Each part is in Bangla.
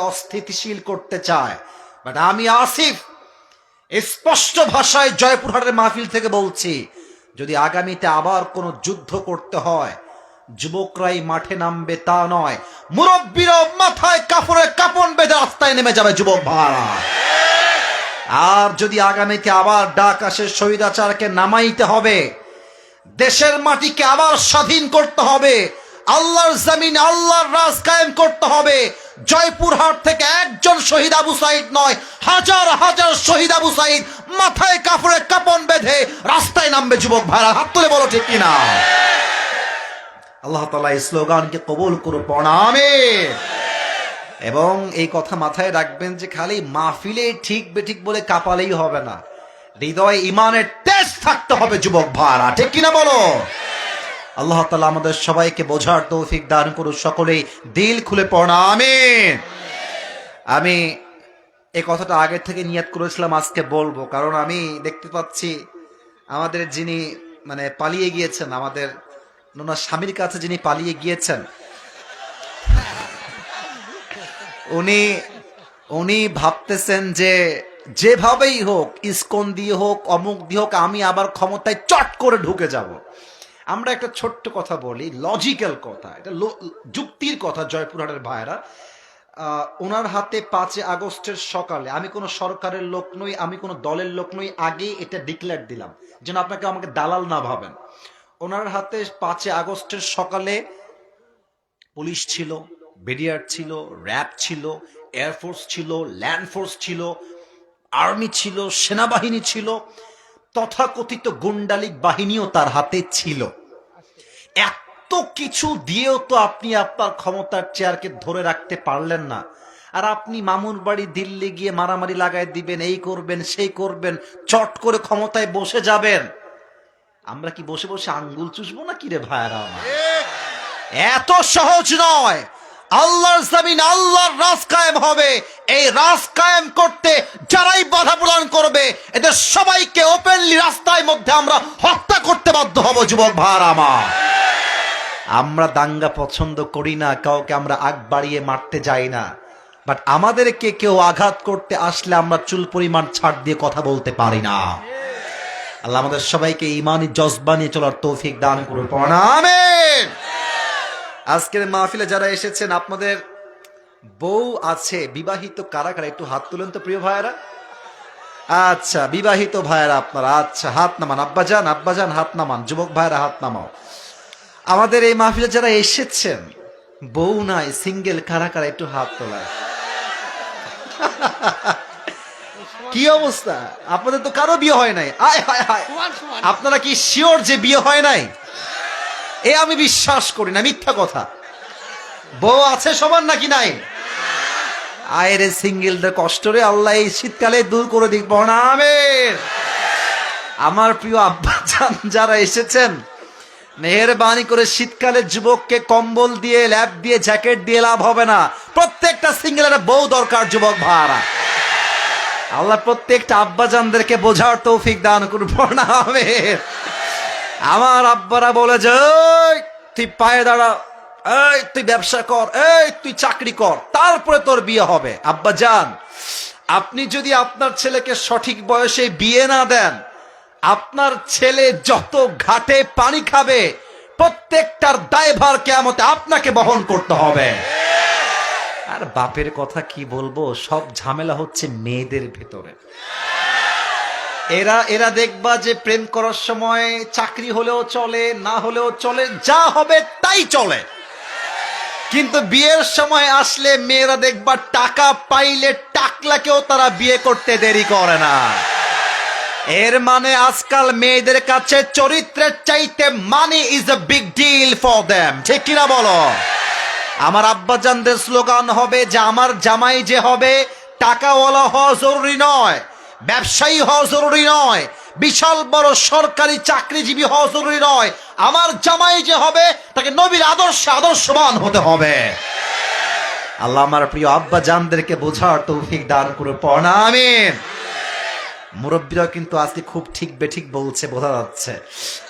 অস্থিতিশীল করতে চায়। বাট আমি আসিফ স্পষ্ট ভাষায় জয়পুরহাটের মাহফিল থেকে বলছি, যদি আগামীতে আবার কোনো যুদ্ধ করতে হয় যুবকরাই মাঠে নামবে তা নয়, মুরব্বীরাও মাথায় কাপড়ের কাপড় বেঁধে রাস্তায় নেমে যাবে যুবক ভাড়া। আর যদি আগামীতে আবার ডাক আসে স্বৈরাচারকে নামাইতে হবে, দেশের মাটিকে আবার স্বাধীন করতে হবে, আল্লাহর জমিন আল্লাহর রাজ কায়েম করতে হবে, জয়পুরহাট থেকে একজন শহীদ আবু সাইদ নয়, হাজার হাজার শহীদ আবু সাইদ মাথায় কাপড়ে কাপন বেঁধে রাস্তায় নামবে যুবক ভাইরা। হাত তুলে বলো ঠিক কিনা? আল্লাহ তাআলা এই স্লোগানকে কবুল করুন, পড়া আমিন। এবং এই কথা মাথায় রাখবেন যে খালি মাহফিলে ঠিক বেঠিক বলে কাঁপালেই হবে না, হৃদয়ে ইমানের তেজ থাকতে হবে যুবক ভাইরা, ঠিক কিনা বলো? আল্লাহ তাআলা আমাদের সবাইকে বোঝার তৌফিক দান করুন, সকলেই দিল খুলে পড়া আমিন। আমি এই কথাটা আগে থেকে নিয়ত করেছিলাম আজকে বলবো, কারণ আমি দেখতে পাচ্ছি আমাদের যিনি পালিয়ে গিয়েছেন, আমাদের ওনার স্বামীর কাছে যিনি পালিয়ে গিয়েছেন, উনি ভাবতেছেন যে যেভাবেই হোক, ইসকন দিয়ে হোক, অমুক দিয়ে হোক, আমি আবার ক্ষমতায় চট করে ঢুকে যাব। আমরা একটা ছোট্ট কথা বলি, লজিক্যাল কথা, এটা যুক্তির কথা। জয়পুরহাটের ভাইরা, ওনার হাতে 5 আগস্টের সকালে, আমি কোনো সরকারের লোক নই, আমি কোনো দলের লোক নই, আগে এটা ডিক্লেয়ার দিলাম যেন আপনাকে আমাকে দালাল না ভাবেন। ওনার হাতে 5 আগস্টের সকালে পুলিশ ছিল, বিডিআর ছিল, র্যাব ছিল, এয়ারফোর্স ছিল, ল্যান্ড ফোর্স ছিল, আর্মি ছিল, সেনাবাহিনী ছিল, তথাকথিত গুন্ডালিক বাহিনীও তার হাতে ছিল। এত কিছু দিয়েও তো আপনি আপনার ক্ষমতার চেয়ারকে ধরে রাখতে পারলেন না। আর আপনি মামুর বাড়ি দিল্লি গিয়ে মারামারি লাগাই দিবেন, এই করবেন সেই করবেন, চট করে ক্ষমতায় বসে যাবেন। আমরা কি বসে বসে আঙ্গুল চুষবো না কি রে ভাইরা? এত সহজ নয়। আল্লাহর জমিন আল্লাহর রাজ কায়েম হবে। এই রাজ কায়েম করতে যারাই বাধা প্রদান করবে, এদের সবাইকে ওপেনলি রাস্তার মধ্যে আমরা হত্যা করতে বাধ্য হব যুবক ভাইরা আমার। আমরা দাঙ্গা পছন্দ করি না, কাউকে আমরা আগ বাড়িয়ে মারতে যাই না, বাট আমাদেরকে কেউ আঘাত করতে আসলে আমরা চুল পরিমাণ ছাড় দিয়ে কথা বলতে পারি না। আল্লাহ আমাদের সবাইকে ঈমানি জজবা নিয়ে চলার তৌফিক দান করুন, আমিন। আজকের মাহফিলে যারা এসেছেন, আপনাদের বউ আছে, বিবাহিত কারা কারা একটু হাত তুলেন তো প্রিয় ভাইয়েরা। আচ্ছা, বিবাহিত ভাইয়েরা আপনারা, আচ্ছা হাত নামান। আব্বাজান হাত নামান, যুবক ভাইয়েরা হাত নামাও। আমাদের এই মাহফিলে যারা এসেছেন, বউ নাই, সিঙ্গেল কারা কারা একটু হাত তোলা। কি অবস্থা আপনাদের? তো কারো বিয়ে হয় নাই। আয় হায় হায়, আপনারা কি শিওর যে বিয়ে হয় নাই? এ আমি বিশ্বাস করি না, মিথ্যা কথা। বউ আছে সবার নাকি নাই? আয়ের সিঙ্গেলদের কষ্ট রে আল্লাহ এই শীতকালে দূর করে দিক, আমিন। আমার প্রিয় আব্বাজান যারা এসেছেন, মেহেরবানি করে শীতকালে যুবককে কম্বল দিয়ে, ল্যাপ দিয়ে, জ্যাকেট দিয়ে লাভ হবে না। প্রত্যেকটা সিঙ্গেলের বউ দরকার যুবক ভাইরা। আল্লাহ প্রত্যেকটা আব্বাজানদেরকে বোঝার তৌফিক দান করুন, আমিন। আমার আব্বারা বলে যে তুই পায়ে দাঁড়া, এই তুই ব্যবসা কর, এই তুই চাকরি কর, তারপরে তোর বিয়ে হবে। আব্বাজান, আপনি যদি আপনার ছেলেকে সঠিক বয়সে বিয়ে না দেন, আপনার ছেলে যত ঘাটে পানি খাবে, প্রত্যেকটার দায়ভার কিয়ামতে আপনাকে বহন করতে হবে। আর বাপের কথা কি বলবো, সব ঝামেলা হচ্ছে মেয়েদের ভেতরে। এরা দেখবা যে প্রেম করার সময় চাকরি হলেও চলে, না হলেও চলে, যা হবে তাই চলে। কিন্তু বিয়ের সময় আসলে মেয়েরা দেখবা টাকা পাইলে টাকলাকেও তারা বিয়ে করতে দেরি করে না। এর মানে আজকাল মেয়েদের কাছে চরিত্রের চাইতে money is a big deal for them, ঠিক কিনা বলো? আমার আব্বাজানদের স্লোগান হবে যে আমার জামাই যে হবে, টাকাওয়ালা হওয়া জরুরি নয়, ব্যবসায়ী হওয়া জরুরি নয়, বিশাল বড় সরকারি চাকরিজীবী হওয়া জরুরি নয়, আমার জামাই যে হবে তাকে নবীর আদর্শবান হতে হবে। আল্লাহ আমার প্রিয় আব্বাজানদেরকে বোঝার তৌফিক দান করুন, আমিন। মুরব্বীরা কিন্তু আজকে খুব ঠিক বেঠিক বলছে, বোঝা যাচ্ছে।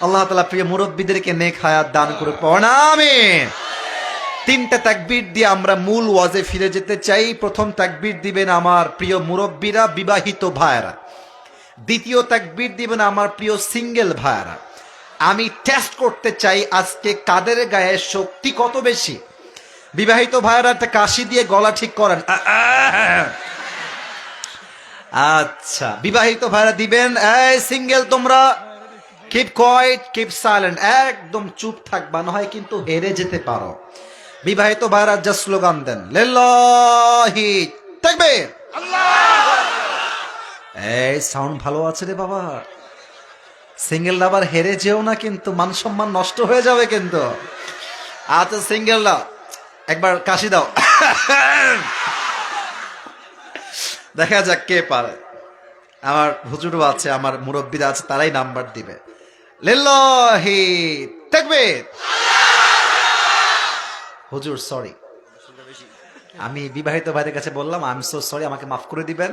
আল্লাহ তাআলা প্রিয় মুরব্বীদেরকে নেক হায়াত দান করুন, আমিন। তিনটা তাকবীর দিয়ে আমরা মূল ওয়াজে ফিরে যেতে চাই। প্রথম তাকবীর দিবেন আমার প্রিয় মুরব্বীরা, বিবাহিত ভাইয়েরা। দ্বিতীয় তাকবীর দিবেন আমার প্রিয় সিঙ্গেল ভাইয়েরা। আমি টেস্ট করতে চাই আজকে কাদের গায়ে শক্তি কত বেশি। বিবাহিত ভাইয়েরা একটা কাশি দিয়ে গলা ঠিক করেন। আচ্ছা, বিবাহিত ভাইয়েরা দিবেন। এই সিঙ্গেল তোমরা কিপ কোয়াইট, কিপ সাইলেন্ট, একদম চুপ থাকবা, না হয় কিন্তু হেরে যেতে পারো। বিবাহিত ভাইরা যা স্লোগান দেন, লিল্লাহি তাকবীর, এই সাউন্ড ভালো আছে রে বাবা। সিঙ্গেলরা আবার হেরে যেও না, কিন্তু মান সম্মান নষ্ট হয়ে যাবে কিন্তু। আচ্ছা সিঙ্গেলরা একবার কাশি দাও, দেখা যাক কে পারে। আমার হুজুরও আছে, আমার মুরব্বীরা আছে, তারাই নাম্বার দিবে। লিল্লাহি তাকবীর। হুজুর সরি, আমি বিবাহিত ভাইদের কাছে বললাম আই এম সো সরি, আমাকে মাফ করে দিবেন।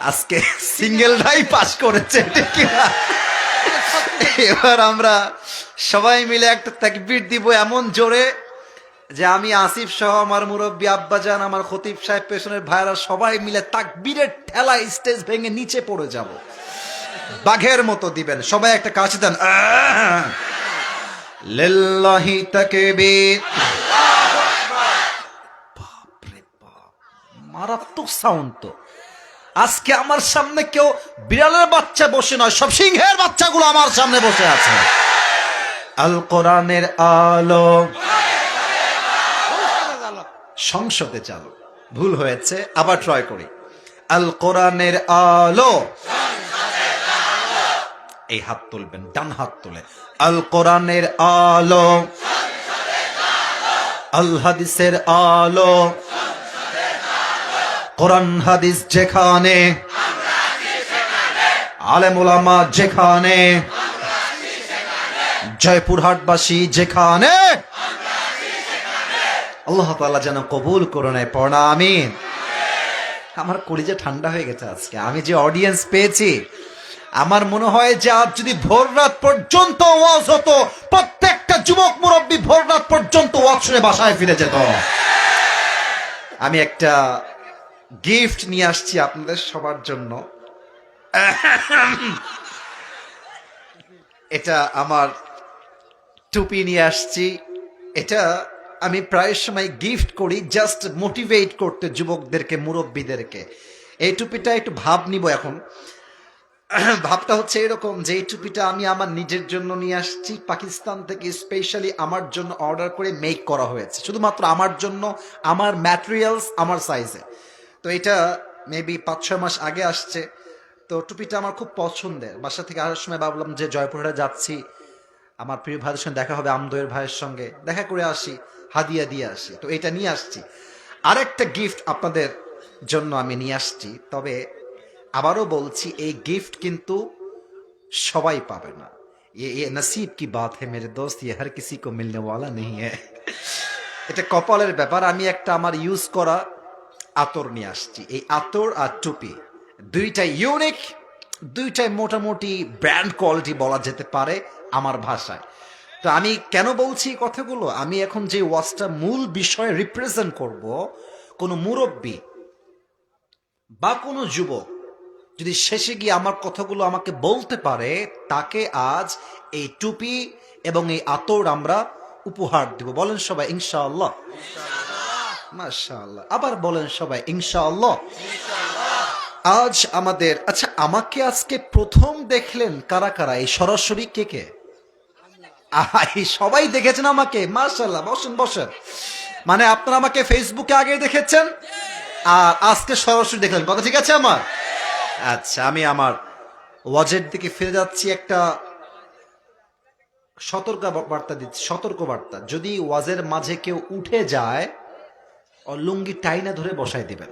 আজকে সিঙ্গেলরাই পাস করেছে, ঠিক কি না? এবার আমরা সবাই মিলে একটা তাকবীর দিব এমন জোরে যে আমি আসিফ সহ আমার মুরব্বী আব্বাজান, আমার খতিব সাহেব, পেছনের ভাইরা সবাই মিলে তাকবীরের ঠেলায় স্টেজ ভেঙে নিচে পড়ে যাব। বাঘের মতো দিবেন সবাই, একটা কাশি দেন। লিল্লাহি তাকবীর। মারাত্মক সাউন্ড তো। আজকে আমার সামনে কেউ বিড়ালের বাচ্চা বসে নয়, সব সিংহের বাচ্চাগুলো আমার সামনে বসে আছে। আল কোরআনের আলো সংসদে চালো, ভুল হয়েছে, আবার ট্রাই করি। আল কোরআনের আলো, এই হাত তুলবেন, ডান হাত তুলে। আল কোরআনের আলো, আল হাদিসের আলো, কোরআন হাদিস যেখানে, আলেম ওলামা যেখানে, জয়পুরহাটবাসী যেখানে, আল্লাহ তাআলা যেন কবুল করে নেয়। পড়া আমিন। আমার কলিজা ঠান্ডা হয়ে গেছে আজকে, আমি যে অডিয়েন্স পেয়েছি। আমার মনে হয় যে আজ যদি ভোর রাত পর্যন্ত ওয়াজ হতো, প্রত্যেকটা যুবক মুরব্বী ভোর রাত পর্যন্ত ওয়াজ শুনে বাসায় ফিরে যেত। আমি একটা গিফট নিয়ে আসছি আপনাদের সবার জন্য। এটা আমার টুপি নিয়ে আসছি। এটা আমি প্রায় সময় গিফট করি জাস্ট মোটিভেট করতে যুবকদেরকে, মুরব্বীদেরকে। এই টুপিটা একটু ভাব নিব এখন। ভাবটা হচ্ছে এরকম যে এই টুপিটা আমি আমার নিজের জন্য নিয়ে আসছি, পাকিস্তান থেকে স্পেশালি আমার জন্য অর্ডার করে মেক করা হয়েছে, শুধুমাত্র আমার জন্য, আমার ম্যাটেরিয়ালস, আমার সাইজে। তো এটা মেবি 5-6 মাস আগে আসছে। তো টুপিটা আমার খুব পছন্দের। বাসা থেকে আসার সময় ভাবলাম যে জয়পুরহাটে যাচ্ছি, আমার প্রিয় ভাইয়ের সঙ্গে দেখা হবে, আমদোয়ের ভাইয়ের সঙ্গে দেখা করে আসি, হাদিয়া দিয়ে আসি। তো এটা নিয়ে আসছি। আরেকটা গিফট আপনাদের জন্য আমি নিয়ে আসছি। তবে আবারও বলছি, এই গিফট কিন্তু সবাই পাবে না। ये नसीब की बात है मेरे दोस्त, ये हर किसी को मिलने वाला नहीं है। এটা কপালের ব্যাপার। আমি একটা আমার ইউজ করা আতর নিয়ে আসছি। এই আতর আর টুপি দুইটাই ইউনিক, দুইটাই মোটামুটি ব্র্যান্ড কোয়ালিটি বলা যেতে পারে আমার ভাষায়। তো আমি কেন বলছি কথাগুলো, আমি এখন যে ওয়াজটা মূল বিষয় রিপ্রেজেন্ট করব, কোনো মুরব্বী বা কোনো যুবক যদি শেষে গিয়ে আমার কথাগুলো আমাকে বলতে পারে, তাকে আজ এই টুপি এবং এই আতর আমরা উপহার দেব। বলেন সবাই ইনশাআল্লাহ। মাশাআল্লাহ। আবার বলেন সবাই ইনশাআল্লাহ। আজ আমাদের, আচ্ছা আমাকে আজকে প্রথম দেখলেন কারা কারা? এই সরাসরি কে কে? সবাই দেখেছেন আমাকে, মাশাআল্লাহ। বসেন বসেন। মানে আপনারা আমাকে ফেসবুকে আগে দেখেছেন আর আজকে সরাসরি দেখলেন, কথা ঠিক আছে আমার? আচ্ছা, আমি আমার ওয়াজের দিকে ফিরে যাচ্ছি। একটা সতর্ক বার্তা দিচ্ছি, সতর্ক বার্তা। যদি ওয়াজের মাঝে কেউ উঠে যায়, ও লুঙ্গি টাইনা ধরে বসায় দিবেন।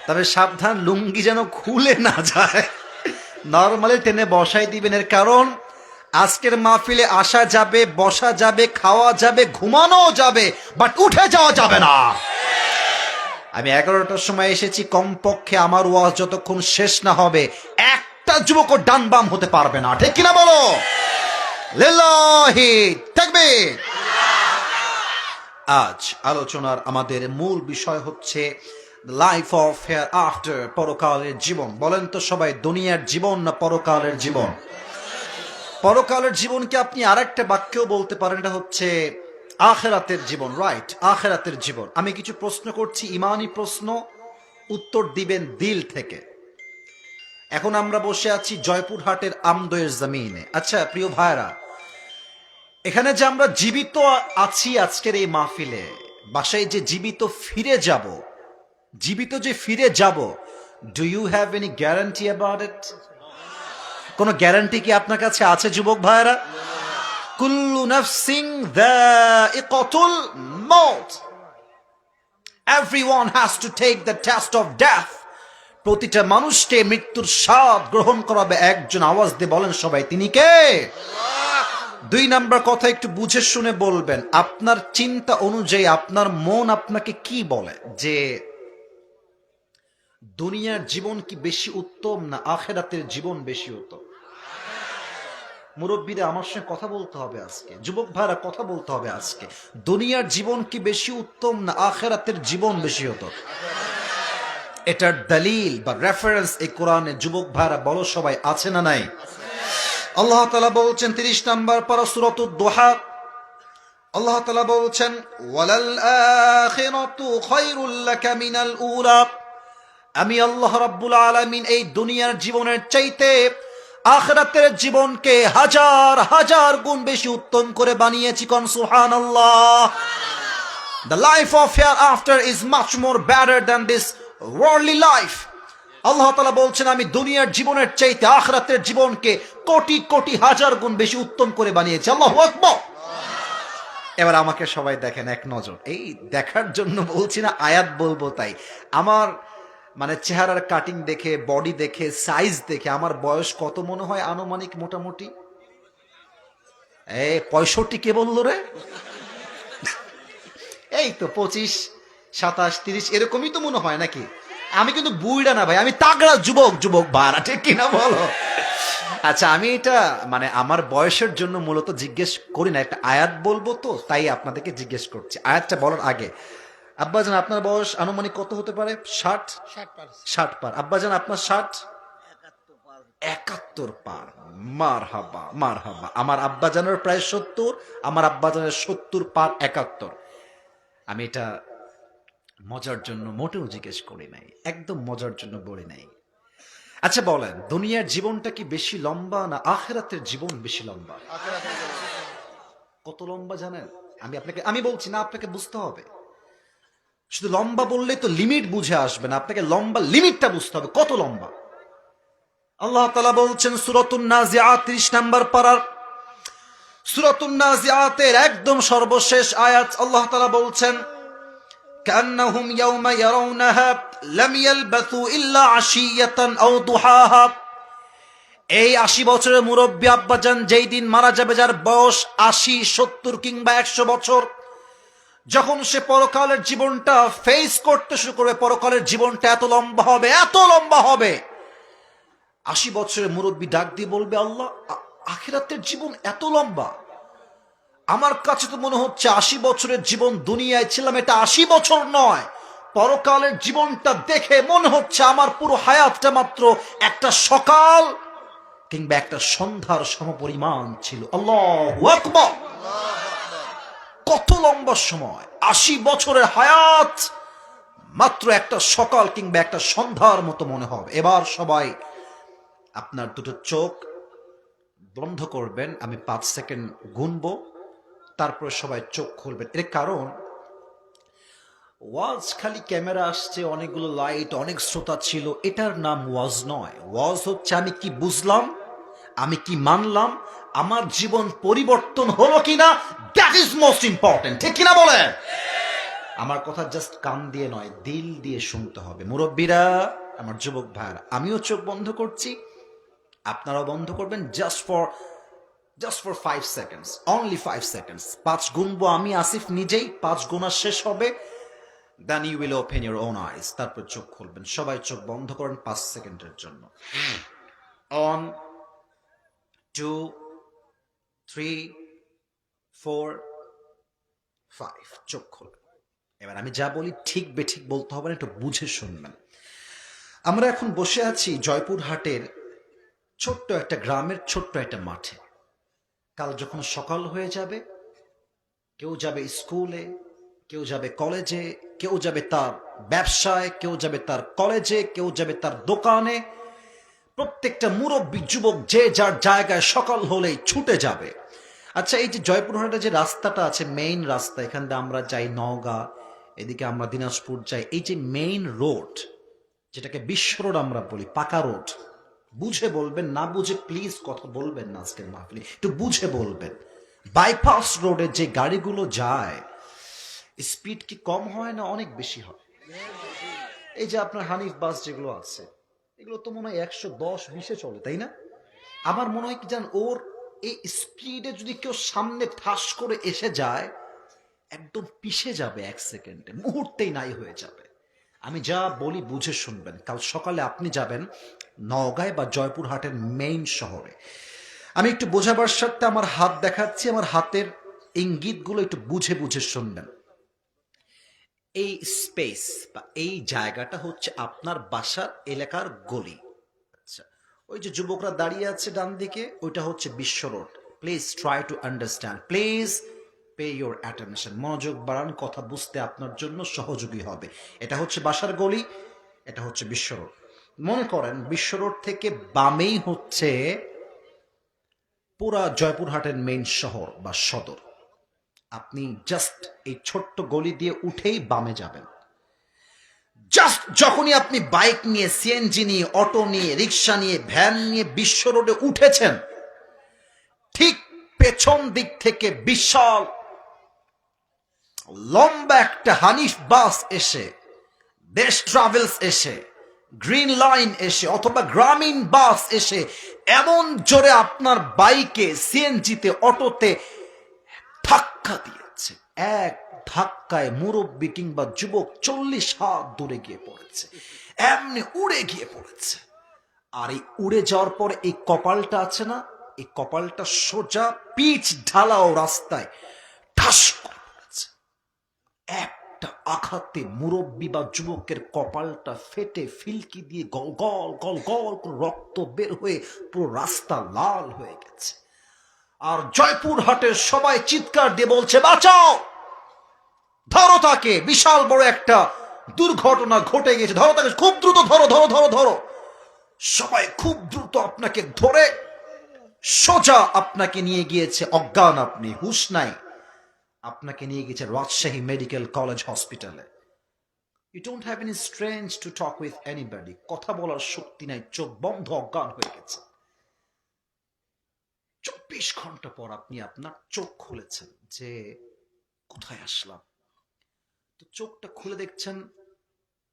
তবে সাবধান, লুঙ্গি যেন খুলে না যায়, নরমালি টেনে বসাই দিবেন। এর কারণ আজকের মাহফিলে আসা যাবে, বসা যাবে, খাওয়া যাবে, ঘুমানো যাবে, বাট উঠে যাওয়া যাবে না। আমি 11টার সময় এসেছি, কমপক্ষে আমার ওয়াজ যতক্ষণ শেষ না হবে একটা যুবকও ডান বাম হতে পারবে না, ঠিক কিনা বলো? লিল্লাহি তাকবীর। আজ আলোচনার আমাদের মূল বিষয় হচ্ছে লাইফ অফ হেয়ার আফটার, পরকালের জীবন। বলেন তো সবাই, দুনিয়ার জীবন না পরকালের জীবন? পরকালের জীবনকে আপনি আরেকটা বাক্যেও বলতে পারেন, এটা হচ্ছে আখেরাতের জীবন। রাইট, আখেরাতের জীবন। আমি কিছু প্রশ্ন করছি, ইমানি প্রশ্ন, উত্তর দিবেন দিল থেকে। এখন আমরা বসে আছি জয়পুরহাটের আমদোয়ের জমিনে। আচ্ছা প্রিয় ভাইরা, এখানে যে আমরা জীবিত আছি আজকের এই মাহফিলে, বাসায় যে জীবিত ফিরে যাব, জীবিত যে ফিরে যাব, do you have any guarantee about it? কোন গ্যারান্টি কি আপনার কাছে আছে যুবক ভাইরা? কুল্লু নাফসিং যায়িকাতুল মউত, everyone has to take the test of death. প্রতিটা মানুষকে মৃত্যুর স্বাদ গ্রহণ করাবে একজন। আওয়াজ দিয়ে বলেন সবাই, তিনি কে? দুই নাম্বার কথা একটু বুঝে শুনে বলবেন। আপনার চিন্তা অনুযায়ী আপনার মন আপনাকে কি বলে, যে দুনিয়ার জীবন কি বেশি উত্তম না আখেরাতের জীবন বেশি উত্তম? মুরব্বীরা আমার সঙ্গে কথা বলতে হবে আজকে, যুবক ভাইরা কথা বলতে হবে আজকে। দুনিয়ার জীবন কি বেশি উত্তম না আখেরাতের জীবন বেশি উত্তম? এটার দলিল বা রেফারেন্স এই কোরআনে যুবক ভাইরা বলো সবাই, আছে না নাই? আল্লাহ তাআলা বলছেন 30 নম্বর পারা সূরাতুদ দুহা, আল্লাহ তাআলা বলছেন ওয়ালাল আখিরাতু খায়রুল লাকা মিনাল উলা। আমি আল্লাহ রাব্বুল আলামিন এই দুনিয়ার জীবনের চাইতে আখিরাতের জীবনকে হাজার হাজার গুণ বেশি উত্তম করে বানিয়েছি। কোন সুবহানাল্লাহ। The life of hereafter is much more better than this worldly life. আল্লাহ তাআলা বলছেন আমি দুনিয়ার জীবনের চাইতে আখিরাতের জীবনকে কোটি কোটি হাজার গুণ বেশি উত্তম করে বানিয়েছি। আল্লাহু আকবার। এবার আমাকে সবাই দেখেন এক নজর। এই দেখার জন্য বলছি না, আয়াত বলবো তাই। আমার মানে চেহারার কাটিং দেখে, বডি দেখে, সাইজ দেখে আমার বয়স কত মনে হয় আনুমানিক? মোটামুটি 65 কে বললো রে? এই তো 25, 27, 30 এরকমই তো মনে হয় নাকি? আমি কিন্তু বুইড়া না ভাই, আমি তাগড়া যুবক। যুবক ভাড়া ঠিক কিনা বলো? আচ্ছা, আমি এটা মানে আমার বয়সের জন্য মূলত জিজ্ঞেস করি না, একটা আয়াত বলবো তো তাই আপনাদেরকে জিজ্ঞেস করছি। আয়াতটা বলার আগে, আব্বাজান আপনার বয়স আনুমানিক কত হতে পারে? 60? 60 পার। আব্বাজান আপনার 60? 71 পার। মারহাবা মারহাবা। আমার আব্বাজানের প্রায় 70, আমার আব্বাজানের 70 পার 71। আমি এটা মজার জন্য মোটেও জিজ্ঞেস করি নাই, একদম মজার জন্য বলি নাই। আচ্ছা বলেন, দুনিয়ার জীবনটা কি বেশি লম্বা না আখিরাতের জীবন বেশি লম্বা? কত লম্বা জানেন? আমি বলছি না, আপনাকে বুঝতে হবে। শুধু লম্বা বললে তো লিমিট বুঝে আসবে না, আপনাকে লম্বা লিমিটটা বুঝতে হবে কত লম্বা। আল্লাহ তাআলা বলছেন সূরাতুন নাজিআত 30 নম্বর পারার সূরাতুন নাজিআতের একদম সর্বশেষ আয়াত। আল্লাহ তাআলা বলছেন কান্নাহুম ইয়াওমা ইয়ারাউনাহা লাম ইয়ালবাথু ইল্লা আশিয়াতান আও দুহাহা। এই 80 বছরের মুরব্বী আব্বাজান যেই দিন মারা যাবে, যার বয়স 80, 70 কিংবা 100 বছর, যখন সে পরকালের জীবনটা ফেস করতে শুরু করবে, পরকালের জীবনটা এত লম্বা হবে, এত লম্বা হবে। 80 বছরের মুরব্বী ডাক দিয়ে বলবে, আল্লাহ, আখিরাতের জীবন এত লম্বা? আমার কাছে তো মনে হচ্ছে 80 বছরের জীবন দুনিয়ায় ছিলাম, এটা 80 বছর নয়। পরকালের জীবনটা দেখে মনে হচ্ছে আমার পুরো হায়াতটা মাত্র একটা সকাল কিংবা একটা সন্ধ্যার সমপরিমাণ ছিল। আল্লাহু আকবার। কত লম্বা সময়! 80 বছরের হায়াত মাত্র একটা সকাল কিংবা একটা সন্ধ্যার মতো মনে হবে। এবার সবাই আপনার দুটো চোখ বন্ধ করবেন, আমি 5 সেকেন্ড গুনবো, তারপর সবাই চোখ খুলবেন। এর কারণ ওয়াজ খালি ক্যামেরা আসছে, অনেকগুলো লাইট, অনেক শ্রোতা ছিল, এটার নাম ওয়াজ নয়। ওয়াজ হচ্ছে আমি কি বুঝলাম, আমি কি মানলাম, আমার জীবন পরিবর্তন হলো কিনা, দ্যাট ইজ মোস্ট ইম্পর্টেন্ট। ঠিক কিনা বলেন? আমার কথা জাস্ট কান দিয়ে নয়, দিল দিয়ে শুনতে হবে। মুরব্বীরা, আমার যুবক ভাইরা, আমিও চোখ বন্ধ করছি, আপনারাও বন্ধ করবেন, just for 5 seconds, only 5 seconds. 5 গুনবো আমি আসিফ নিজেই, 5 গোনা শেষ হবে, then you will open your own eyes, তারপর চোখ খুলবেন। সবাই চোখ বন্ধ করেন 5 সেকেন্ডের জন্য। 1, 2, 3, 4, 5 চোখ খোলেন। এবার আমি যা বলি ঠিক বেঠিক বলতে হবে না, একটু বুঝে শুনবেন। আমরা এখন বসে আছি জয়পুরহাটের ছোট্ট একটা গ্রামের ছোট্ট একটা মাঠে। কাল যখন সকাল হয়ে যাবে, কেউ যাবে স্কুলে, কেউ যাবে কলেজে, কেউ যাবে তার ব্যবসায়, কেউ যাবে তার কলেজে, কেউ যাবে তার দোকানে। প্রত্যেকটা মুরব্বী যুবক যে যার জায়গায় সকাল হলেই ছুটে যাবে। আচ্ছা, এই যে জয়পুরহাটে যে রাস্তাটা আছে, মেইন রাস্তা, এখান দিয়ে আমরা যাই নওগাঁ, এদিকে আমরা দিনাজপুর যাই, এই যে মেইন রোড, যেটাকে বিশ্ব রোড আমরা বলি, পাকা রোড, বুঝে বলবেন, না বুঝে প্লিজ কথা বলবেন না আজকের মাহফিলে, একটু বুঝে বলবেন। বাইপাস রোডে যে গাড়িগুলো যায়, স্পিড কি কম হয় না অনেক বেশি হয়? এই যে আপনার হানিফ বাস যেগুলো আছে, এগুলো তো মনে হয় 110-20-এ চলে, তাই না? আমার মনে হয় কি জান, ওর এই স্পিডে যদি কেউ সামনে ঠাস করে এসে যায়, একদম পিষে যাবে, 1 সেকেন্ডে, মুহূর্তেই নাই হয়ে যাবে। আমি যা বলি বুঝে শুনবেন। কাল সকালে আপনি যাবেন নওগাঁয় বা জয়পুরহাটের মেইন শহরে। আমি একটু বোঝাবার সাথে আমার হাত দেখাচ্ছি, আমার হাতের ইঙ্গিতগুলো একটু বুঝে বুঝে শুনবেন। এই স্পেস বা এই জায়গাটা হচ্ছে আপনার বাসার এলাকার গলি। আচ্ছা, ওই যে যুবকরা দাঁড়িয়ে আছে ডান দিকে, ওইটা হচ্ছে বিশ্ব road. Please try to understand, please pay your attention, মনোযোগ বাড়ান, কথা বুঝতে আপনার জন্য সহযোগী হবে। এটা হচ্ছে বাসার গলি, এটা হচ্ছে বিশ্ব রোড। মনে করেন বিশ্ব রোড থেকে বামেই হচ্ছে পুরা জয়পুরহাটের মেইন শহর বা সদর। আপনি জাস্ট এই ছোট্ট গলি দিয়ে উঠেই বামে যাবেন। জাস্ট যখনই আপনি বাইক নিয়ে, সিএনজি নিয়ে, অটো নিয়ে, রিক্সা নিয়ে, ভ্যান নিয়ে বিশ্ব রোডে উঠেছেন, ঠিক পেছন দিক থেকে বিশাল লম্বা একটা হানিফ বাস এসে, দেশ ট্রাভেলস এসে, গ্রিন লাইন এসে, অথবা গ্রামীণ বাস এসে এমন জোরে আপনার বাইকে, সিএনজিতে, অটোতে ধাক্কা দিয়েছে, এক ধাক্কায় মুরব্বী কিংবা যুবক 40 হাত দূরে গিয়ে পড়েছে, এমনি উড়ে গিয়ে পড়েছে। আর এই উড়ে যাওয়ার পর এই কপালটা আছে না, এই কপালটা সোজা পিচ ঢালাও রাস্তায় ঠাস করে পড়েছে। একটা আঘাতে মুরব্বী বা যুবকের কপালটা ফেটে ফিলকি দিয়ে গল গল গল গল করে রক্ত বের হয়ে পুরো রাস্তা লাল হয়ে গেছে। আর জয়পুরহাটের সবাই চিৎকার দিয়ে বলছে, বাঁচাও, ধরো তাকে, বিশাল বড় একটা দুর্ঘটনা ঘটে গেছে, ধরো তাকে, খুব দ্রুত ধরো, ধরো ধরো ধরো। সবাই খুব দ্রুত আপনাকে ধরে সোজা আপনাকে নিয়ে গিয়েছে, অজ্ঞান আপনি, হুঁশ নাই, আপনাকে নিয়ে গেছে রাজশাহী মেডিকেল কলেজ হসপিটালে। You don't have any strange to talk with anybody, কথা বলার শক্তি নাই, চোখ বন্ধ, অজ্ঞান হয়ে গেছে। 24 ঘন্টা পর আপনি আপনার চোখ খুলেছেন যে কোথায় আসলাম। তো চোখটা খুলে দেখছেন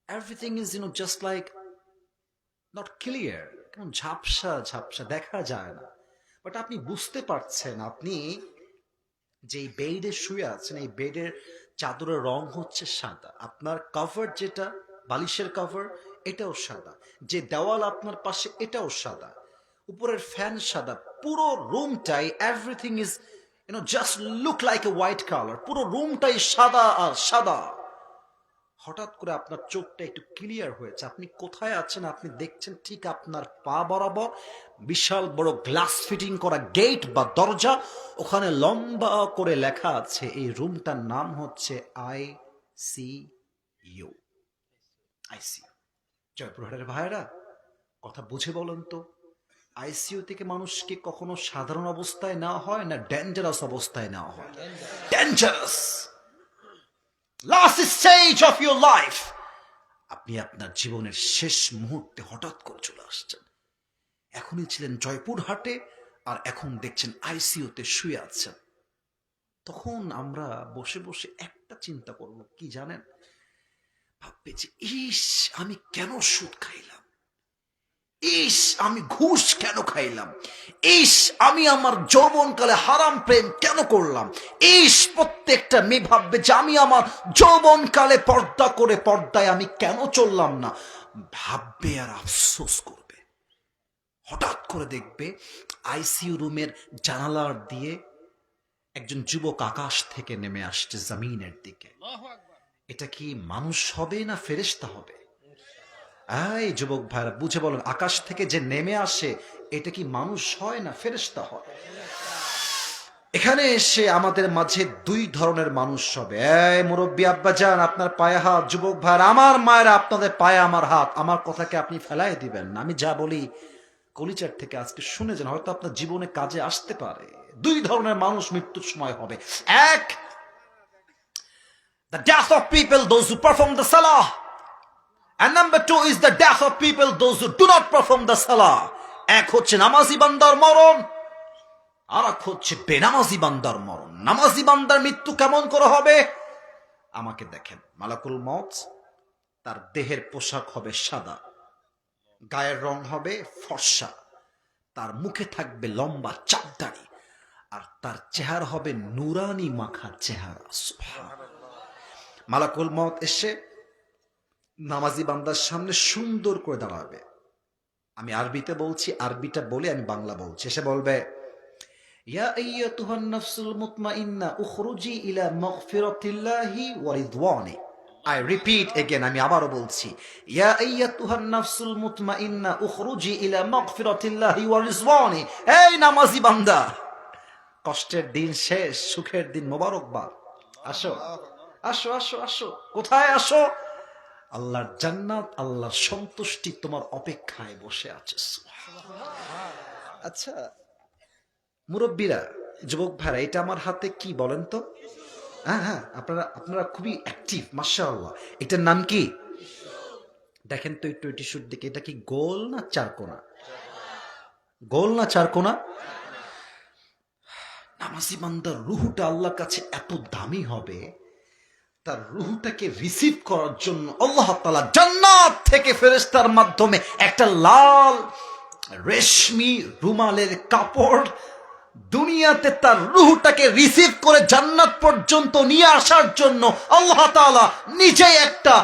everything is just like not clear, কেমন ঝাপসা ঝাপসা, দেখা যায় না। বাট আপনি বুঝতে পারছেন, আপনি যেই বেডে শুয়ে আছেন, এই বেডের চাদরের রং হচ্ছে সাদা, আপনার কভার যেটা বালিশের কভার এটাও সাদা, যে দেওয়াল আপনার পাশে এটাও সাদা, উপরের ফ্যান সাদা, পুরো রুমটাই everything is just look like a white colour, পুরো রুমটাই সাদা আর সাদা। হঠাৎ করে আপনার চোখটা একটু ক্লিয়ার হয়েছে, আপনি কোথায় আছেন আপনি দেখছেন, ঠিক আপনার পা বরাবর বিশাল বড় গ্লাস ফিটিং করা গেট বা দরজা, ওখানে লম্বা করে লেখা আছে এই রুমটার নাম হচ্ছে ICU। আইসিইউ। জয়পুরহাটের ভাইরা, কথা বুঝে বলেন তো, আইসিইউ থেকে মানুষকে কখনো সাধারণ অবস্থায় নেওয়া হয় না ডেঞ্জারাস অবস্থায় নেওয়া হয়? Dangerous, last stage of your life. আপনি আপনার জীবনের শেষ মুহূর্তে হঠাৎ করে চলে আসছেন। এখনই ছিলেন জয়পুরহাটে, আর এখন দেখছেন আইসিইউতে শুয়ে আছেন। তখন আমরা বসে বসে একটা চিন্তা করব, কি জানেন? ভাববে যে ইস, আমি কেন সুদ খাইলাম, ইস আমি ঘুষ কেন খাইলাম, ইস আমি আমার যৌবনকালে হারাম প্রেম কেন করলাম, ইস প্রত্যেকটা মেয়ে ভাববে যে আমি আমার যৌবনকালে পর্দা করে পর্দায় আমি কেন চললাম না, ভাববে আর আফসোস করবে। হঠাৎ করে দেখবে আইসিইউ রুমের জানালার দিয়ে একজন যুবক আকাশ থেকে নেমে আসছে জমিনের দিকে। এটা কি মানুষ হবে না ফেরেশতা হবে? এই যুবক ভাইরা বুঝে বলেন, আকাশ থেকে যে নেমে আসে এটা কি মানুষ হয় না ফেরেশতা হয়? এখানে এসে আমাদের মাঝে দুই ধরনের মানুষ হবে। এই মুরব্বী আব্বাজান, আপনার পায়ে হাত। যুবক ভাইরা, আমার মায়েরা, আপনাদের পায়ে আমার হাত। আমার কথাকে আপনি ফেলাই দিবেন না। আমি যা বলি কলিচার থেকে আজকে শুনে যান, হয়তো আপনার জীবনে কাজে আসতে পারে। দুই ধরনের মানুষ মৃত্যুর সময় হবে। এক, the death of people, those who perform the salah. And number two is the death of people, those who do not perform the salah. এক হচ্ছে নামাজি বান্দার মরণ, আর এক হচ্ছে বেনামাজি বান্দার মরণ। নামাজি বান্দার মৃত্যু কেমন করে হবে? আমাকে দেখেন, মালাকুল মউত তার দেহের পোশাক হবে সাদা, গায়ের রং হবে ফর্সা, তার মুখে থাকবে লম্বা চাপ দাড়ি, আর তার চেহারা হবে নুরানি মাখা চেহারা। সুবহানাল্লাহ। মালাকুল মউত এসে নামাজি বান্দার সামনে সুন্দর করে দাঁড়াবে। আমি আরবিতে বলছি, আরবিটা বলে আমি বাংলা বলছি। এসে বলবে, ইয়া আইয়াতুহান নাফসুল মুতমাইন্না উখরুজি ইলা মাগফিরাতিল্লাহি ওয়া রিদওয়ানি। I repeat again, আমি আবারও বলছি, ইয়া আইয়াতুহান নাফসুল মুতমাইন্না উখরুজি ইলা মাগফিরাতিল্লাহি ওয়া রিদওয়ানি। এই নামাজি বান্দা, কষ্টের দিন শেষ, সুখের দিন মোবারকবাদ। আসো আসো আসো আসো। কোথায় আসো? আল্লাহর জান্নাত, আল্লাহর সন্তুষ্টি তোমার অপেক্ষায় বসে আছে। আচ্ছা মুরব্বীরা, যুবক ভাইরা, এটা আমার হাতে কি বলেন তো? হ্যাঁ হ্যাঁ, আপনারা খুবই অ্যাক্টিভ, মাশাআল্লাহ। এটার নাম কি? দেখেন তো একটু টিস্যুর দিকে, এটা কি গোল না চারকোনা? গোল না চারকোনা? নামাজি বান্দার রুহটা আল্লাহর কাছে এত দামি হবে, তার রুহটাকে রিসিভ করার জন্য আল্লাহ তাআলা জান্নাত থেকে ফেরেশতার মাধ্যমে একটা লাল রেশমি রুমালের কাপড় দুনিয়াতে তার রুহটাকে রিসিভ করে জান্নাত পর্যন্ত নিয়ে আসার জন্য আল্লাহ তাআলা নিজেই একটা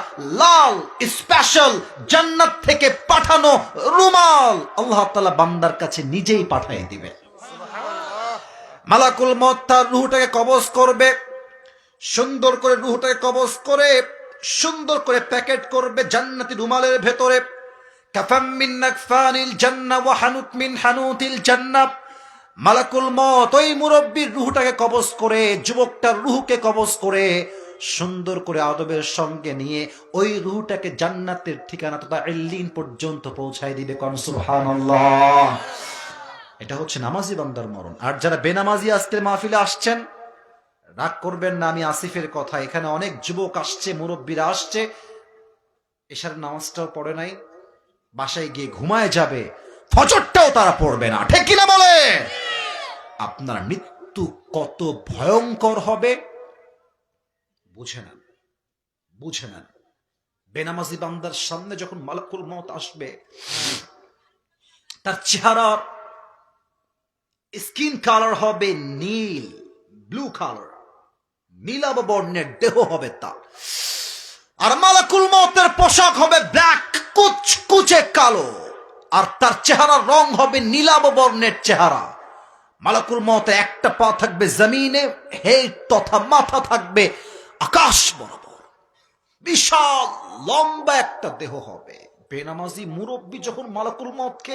লাল স্পেশাল জান্নাত থেকে পাঠানো রুমাল আল্লাহ তাআলা বান্দার কাছে নিজেই পাঠিয়ে দিবে। মালাকুল মউত তার রুহটাকে কবজ করবে, সুন্দর করে রুহটাকে কবজ করে সুন্দর করে প্যাকেট করবে জান্নাতি রুমালের ভেতরে। কাফাম মিন নাকফানিল জান্নাহ ওয়া হানুত মিন হানুতিল জান্নাহ। মালাকুল মউত ওই মুরব্বির রুহটাকে কবজ করে, যুবকটার রুহকে কবজ করে সুন্দর করে আদবের সঙ্গে নিয়ে ওই রুহটাকে জান্নাতের ঠিকানা তথা ইল্লিন পর্যন্ত পৌঁছায় দিবে। কোন সুবহানাল্লাহ। এটা হচ্ছে নামাজি বান্দার মরণ। আর যারা বেনামাজি আজকের মাহফিলে আসছেন, রাগ করবেন না, আমি আসিফের কথা। এখানে অনেক যুবক আসছে, মুরব্বীরা আসছে, এশার নামাজটাও পড়ে নাই, বাসায় গিয়ে ঘুমায় যাবে, ফজরটাও তারা পড়বে না। ঠিক কিনা বলে? আপনার মৃত্যু কত ভয়ঙ্কর হবে বুঝে নেন, বুঝে নেন। বেনামাজি বান্দার সামনে যখন মালাকুল মউত আসবে, তার চেহারার স্কিন কালার হবে নীল, ব্লু কালার, নীলাভ বর্ণের দেহ হবে তার। আর মালাকুল মউতের পোশাক হবে ব্ল্যাক, কুচকুচে কালো, আর তার চেহারার রং হবে নীলাভ বর্ণের চেহারা। মালাকুল মউতের একটা পা থাকবে জমিনে, হেড তথা মাথা থাকবে আকাশ বরাবর। বিশাল লম্বা একটা দেহ হবে। বেনামাজি মুরব্বী যখন মালাকুল মউতকে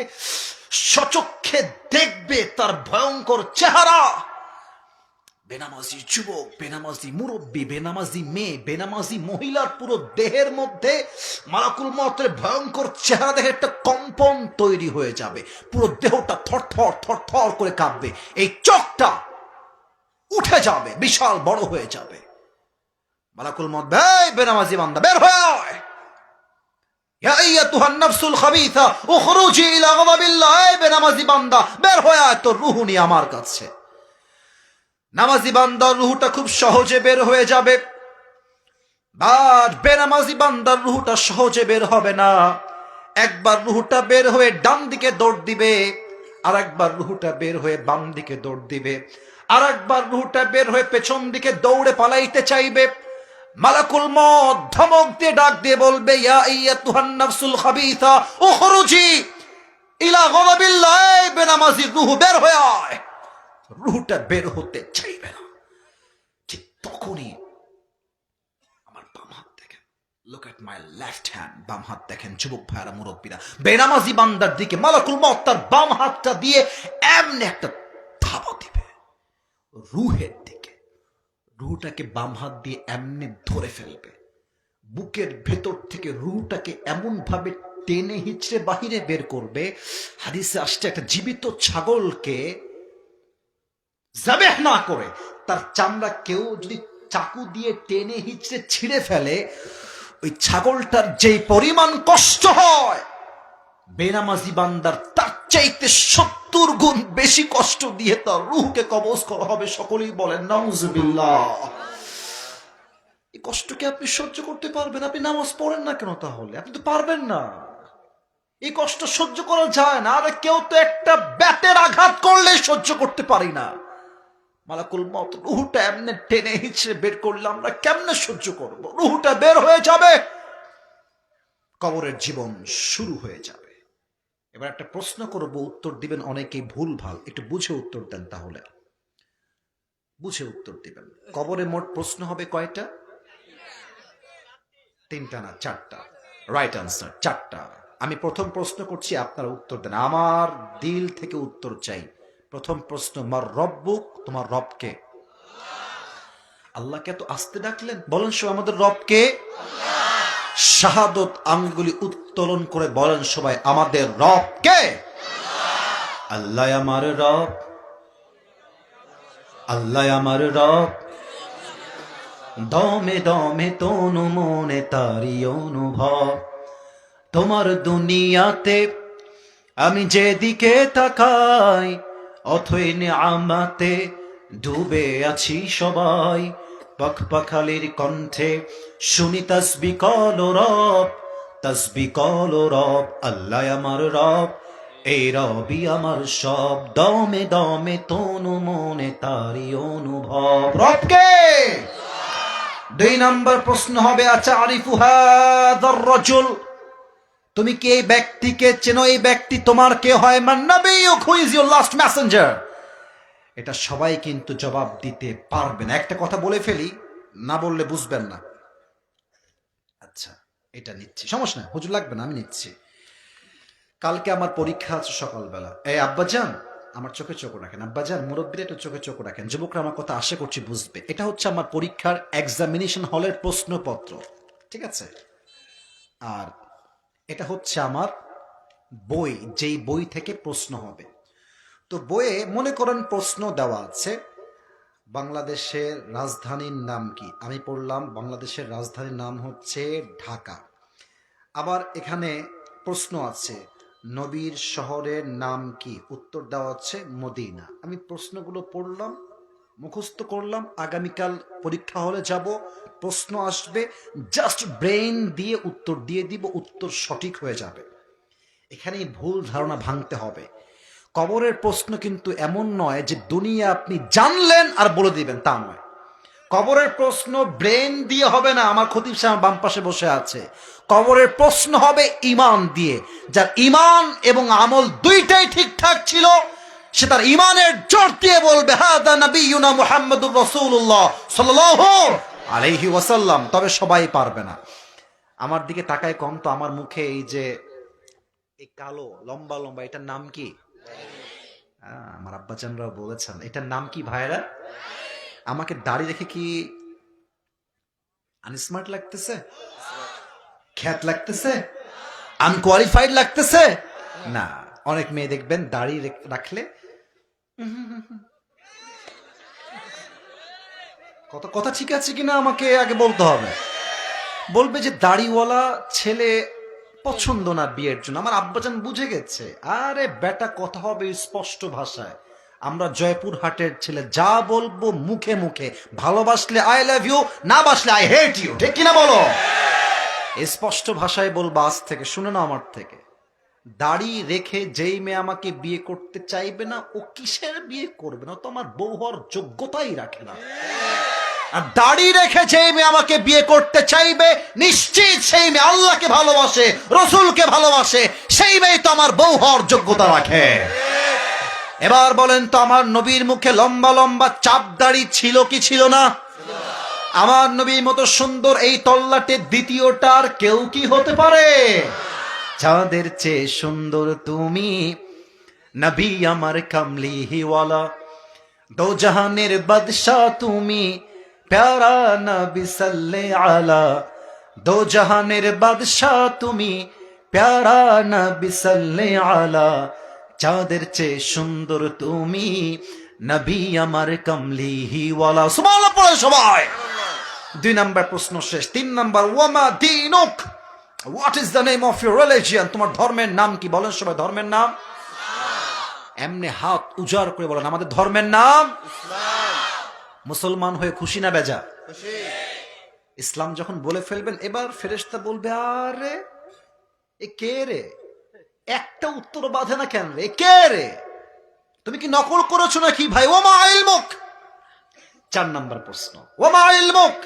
সচক্ষে দেখবে, তার ভয়ঙ্কর চেহারা, বেনামাজি যুবক, বেনামাজি মুরব্বী, বেনামাজি মেয়ে, বেনামাজি মহিলার পুরো দেহের মধ্যে মালাকুল মউতের ভয়ঙ্কর চেহারা দেখে একটা কম্পন তৈরি হয়ে যাবে। পুরো দেহটা থরথর থরথর করে কাঁপবে, এই চোখটা উঠে যাবে, বিশাল বড় হয়ে যাবে। মালাকুল মউত, এই বেনামাজি বান্দা বের হয়ে আয়, ইয়া আইয়াতুহান নাফসুল খাবিসা উখরুজি ইলা গাযাবিল্লাহ। এই বেনামাজি বান্দা বের হয়ে আয়, তোর রূহ নিয়ে আমার কাছে। নামাজি বান্দার রুহটা খুব সহজে বের হয়ে যাবে, আর বেনামাজি বান্দার রুহটা সহজে বের হবে না। একবার রুহটা বের হয়ে ডান দিকে দৌড় দিবে, আর একবার রুহটা বের হয়ে বাম দিকে দৌড় দিবে, আর একবার রুহটা বের হয়ে পেছন দিকে দৌড়ে পালাইতে চাইবে। মালাকুল মউত ধমক দিয়ে ডাক দিয়ে বলবে, ইয়া আইয়াতুহান নাফসুল খাবিসা উখরুজি ইলা গাযাবিল্লাহ। এই বেনামাজি রুহ বের হয়ে আয়। রুহটা বের হতে চাইবে না। তখনই আমার বাম হাত দেখেন, look at my left hand, বাম হাত দেখেন যুবক ভাইরা মুরব্বীরা, বেনামাজি বান্দার দিকে মালাকুল মউত তার বাম হাতটা দিয়ে এমনি একটা ধাবা দিবে রুহের দিকে, রুহটাকে বাম হাত দিয়ে এমনি ধরে ফেলবে, বুকের ভেতর থেকে রুহটাকে এমন ভাবে টেনে হিচড়ে বাহিরে বের করবে। হাদিসে আসছে একটা জীবিত ছাগলকে জাবেহ না করে তার চামড়া কেউ যদি চাকু দিয়ে টেনে হিচড়ে ছিঁড়ে ফেলে, ওই ছাগলটার যেই পরিমাণ কষ্ট হয় বেনামাজি বান্দার তার চাইতে 70 গুণ বেশি কষ্ট দিয়ে তার রূহকে কবজ করা হবে। সকলেই বলেন নাউজুবিল্লাহ। এই কষ্টকে আপনি সহ্য করতে পারবেন? আপনি নামাজ পড়েন না কেন তাহলে? আপনি তো পারবেন না। এই কষ্ট সহ্য করা যায় না। আরে কেউ তো একটা ব্যাটের আঘাত করলে সহ্য করতে পারি না, মালাকুল মউত রূহটা এমনি টেনে হিচড়ে বের করলে আমরা কেমনে সহ্য করব? রূহটা বের হয়ে যাবে, কবরের জীবন শুরু হয়ে যাবে। এবার একটা প্রশ্ন করব, উত্তর দিবেন অনেকেই ভুল ভাল, একটু বুঝে উত্তর দেন। তাহলে বুঝে উত্তর দিবেন। কবরে মোট প্রশ্ন হবে কয়টা? 3টা না 4টা? রাইট আনসার 4টা। আমি প্রথম প্রশ্ন করছি, আপনারা উত্তর দেন, আমার দিল থেকে উত্তর চাই। প্রথম প্রশ্ন, মার রব্বুক, তোমার রবকে? আল্লাহকে তো আসতে ডাকলেন, বলেন সবাই আমাদের রবকে। শাহাদত আঙ্গুলি উত্তোলন করে বলেন সবাই আমাদের রবকে। আল্লাহ আমার রব, আল্লাহ আমার রব, দমে দমে তনু মনে তারি অনুভব। তোমার দুনিয়াতে আমি যেদিকে তাকাই, অথই নিয়ামতে ডুবে আছি সবাই। পাখপাখালির কণ্ঠে শুনি তাসবিহ কলো রব, তাসবিহ কলো রব। আল্লাহ আমার রব, এই রবই আমার সব, দমে দমে তনু মনে তারি অনুভব। রবকে। 2 নম্বর প্রশ্ন হবে, আচ্ছা আরিফু হাযার রাজুল, তুমি কি এই ব্যক্তিকে চেনো? এই ব্যক্তি তোমার কে হয়? মান নাবিয়্যুক, who is your last messenger? এটা সবাই কিন্তু জবাব দিতে পারবে না। একটা কথা বলে ফেলি, না বললে বুঝবেন না। আচ্ছা এটা নিচ্ছি, সমস্যা না, হুজুর লাগবে না, আমি নিচ্ছি। কালকে আমার পরীক্ষা আছে সকালবেলা। এই আব্বাজান আমার চোখে চোখ রাখেন, আব্বাজান মুরব্বীরা একটু চোখে চোখ রাখেন, যুবকরা আমার কথা আশা করছি বুঝবে। এটা হচ্ছে আমার পরীক্ষার এক্সামিনেশন হলের প্রশ্নপত্র, ঠিক আছে? আর এটা হচ্ছে আমার বই, যেই বই থেকে প্রশ্ন হবে। তো বইয়ে মনে করেন প্রশ্ন দেওয়া আছে, বাংলাদেশের রাজধানীর নাম কি? আমি পড়লাম বাংলাদেশের রাজধানীর নাম হচ্ছে ঢাকা। আবার এখানে প্রশ্ন আছে, নবীর শহরের নাম কি? উত্তর দেওয়া হচ্ছে মদিনা। আমি প্রশ্নগুলো পড়লাম, মুখস্থ করলাম, আগামীকাল পরীক্ষা হলে যাব, প্রশ্ন আসবে, জাস্ট ব্রেন দিয়ে উত্তর দিয়ে দিব, উত্তর সঠিক হয়ে যাবে। এখানেই ভুল ধারণা ভাঙতে হবে। কবরের প্রশ্ন কিন্তু এমন নয় যে দুনিয়া আপনি জানলেন আর বলে দিবেন, তা নয়। কবরের প্রশ্ন ব্রেন দিয়ে হবে না। আমার খতিব সাহেব বাম পাশে বসে আছে। কবরের প্রশ্ন হবে ইমান দিয়ে। যার ইমান এবং আমল দুইটাই ঠিকঠাক ছিল, সে তার ইমানের জোর দিয়ে বলবে হাদা নবিয়ুনা মুহাম্মাদুর রাসূলুল্লাহ সাল্লাল্লাহু আলাইহি ওয়াসাল্লাম। তবে সবাই পারবে না। আমার দিকে তাকায় কম তো, আমার মুখে এই যে এই কালো লম্বা লম্বা, এটার নাম কি? আমার আব্বাজানরাও বলেছেন এটার নাম কি ভাইরা? আমাকে দাড়ি রেখে কি আনস্মার্ট লাগতেছে? খ্যাত লাগতেছে? আনকোয়ালিফাইড লাগতেছে? না। অনেক মেয়ে দেখবেন দাড়ি রাখলে কত কথা ঠিক আছে কিনা আমাকে আগে বলতে হবে। বলবে যে দাড়িওয়ালা ছেলে পছন্দ না বিয়ের জন্য। আমার আব্বাজান বুঝে গেছে। আরে বেটা, কথা হবে স্পষ্ট ভাষায়। আমরা জয়পুর হাটের ছেলে, যা বলবো মুখে মুখে। ভালোবাসলে আই লাভ ইউ, না বাসলে আই হেট ইউ, ঠিক কিনা বলো? স্পষ্ট ভাষায় বলবো আজ থেকে, শুনে না আমার থেকে। দাড়ি রেখে যেই মেয়ে আমাকে বিয়ে করতে চাইবে না, ও কিসের বিয়ে করবে না? তো আমার বউ হওয়ার যোগ্যতাই রাখে না। আর দাড়ি রেখে যেই মেয়ে আমাকে বিয়ে করতে চাইবে, নিশ্চিত সেই মেয়ে আল্লাহকে ভালোবাসে, রসুলকে ভালোবাসে, সেই মেয়ে তো আমার বউ হওয়ার যোগ্যতা রাখে। এবার বলেন তো, আমার নবীর মুখে লম্বা লম্বা চাপ দাড়ি ছিল কি ছিল না? আমার নবীর মতো সুন্দর এই তল্লাটে দ্বিতীয়টার কেউ কি হতে পারে? যাদের চেয়ে সুন্দর তুমি, নবী আমার কামলিওয়ালা, দো জাহানের বাদশাহ তুমি, প্যারা নবী সাল্লে আলা, দো জাহানের বাদশাহ তুমি, প্যারা নবী সাল্লে আলা, যাদের চেয়ে সুন্দর তুমি, নবী আমার কামলিওয়ালা। সুবহানাল্লাহ পড়ে সবাই। 2 নাম্বার প্রশ্ন শেষ। 3 নাম্বার, ওয়ামা দীনুক, what is the name of your religion? তোমার ধর্মের নাম কি? বলেন সবাই ধর্মের নাম। এমনি হাত উজাড় করে বলেন আমাদের ধর্মের নাম ইসলাম। মুসলমান হয়ে খুশি না বেজা? খুশি। ইসলাম যখন বলে ফেলবেন, এবার ফেরেশতা বলবে আরে এ কে রে? একটা উত্তর বাঁধে না কেন রে? কে রে? তুমি কি নকল করেছো নাকি ভাই? ওমা ইলমুক। 4 নাম্বার প্রশ্ন, ওমা ইলমুক,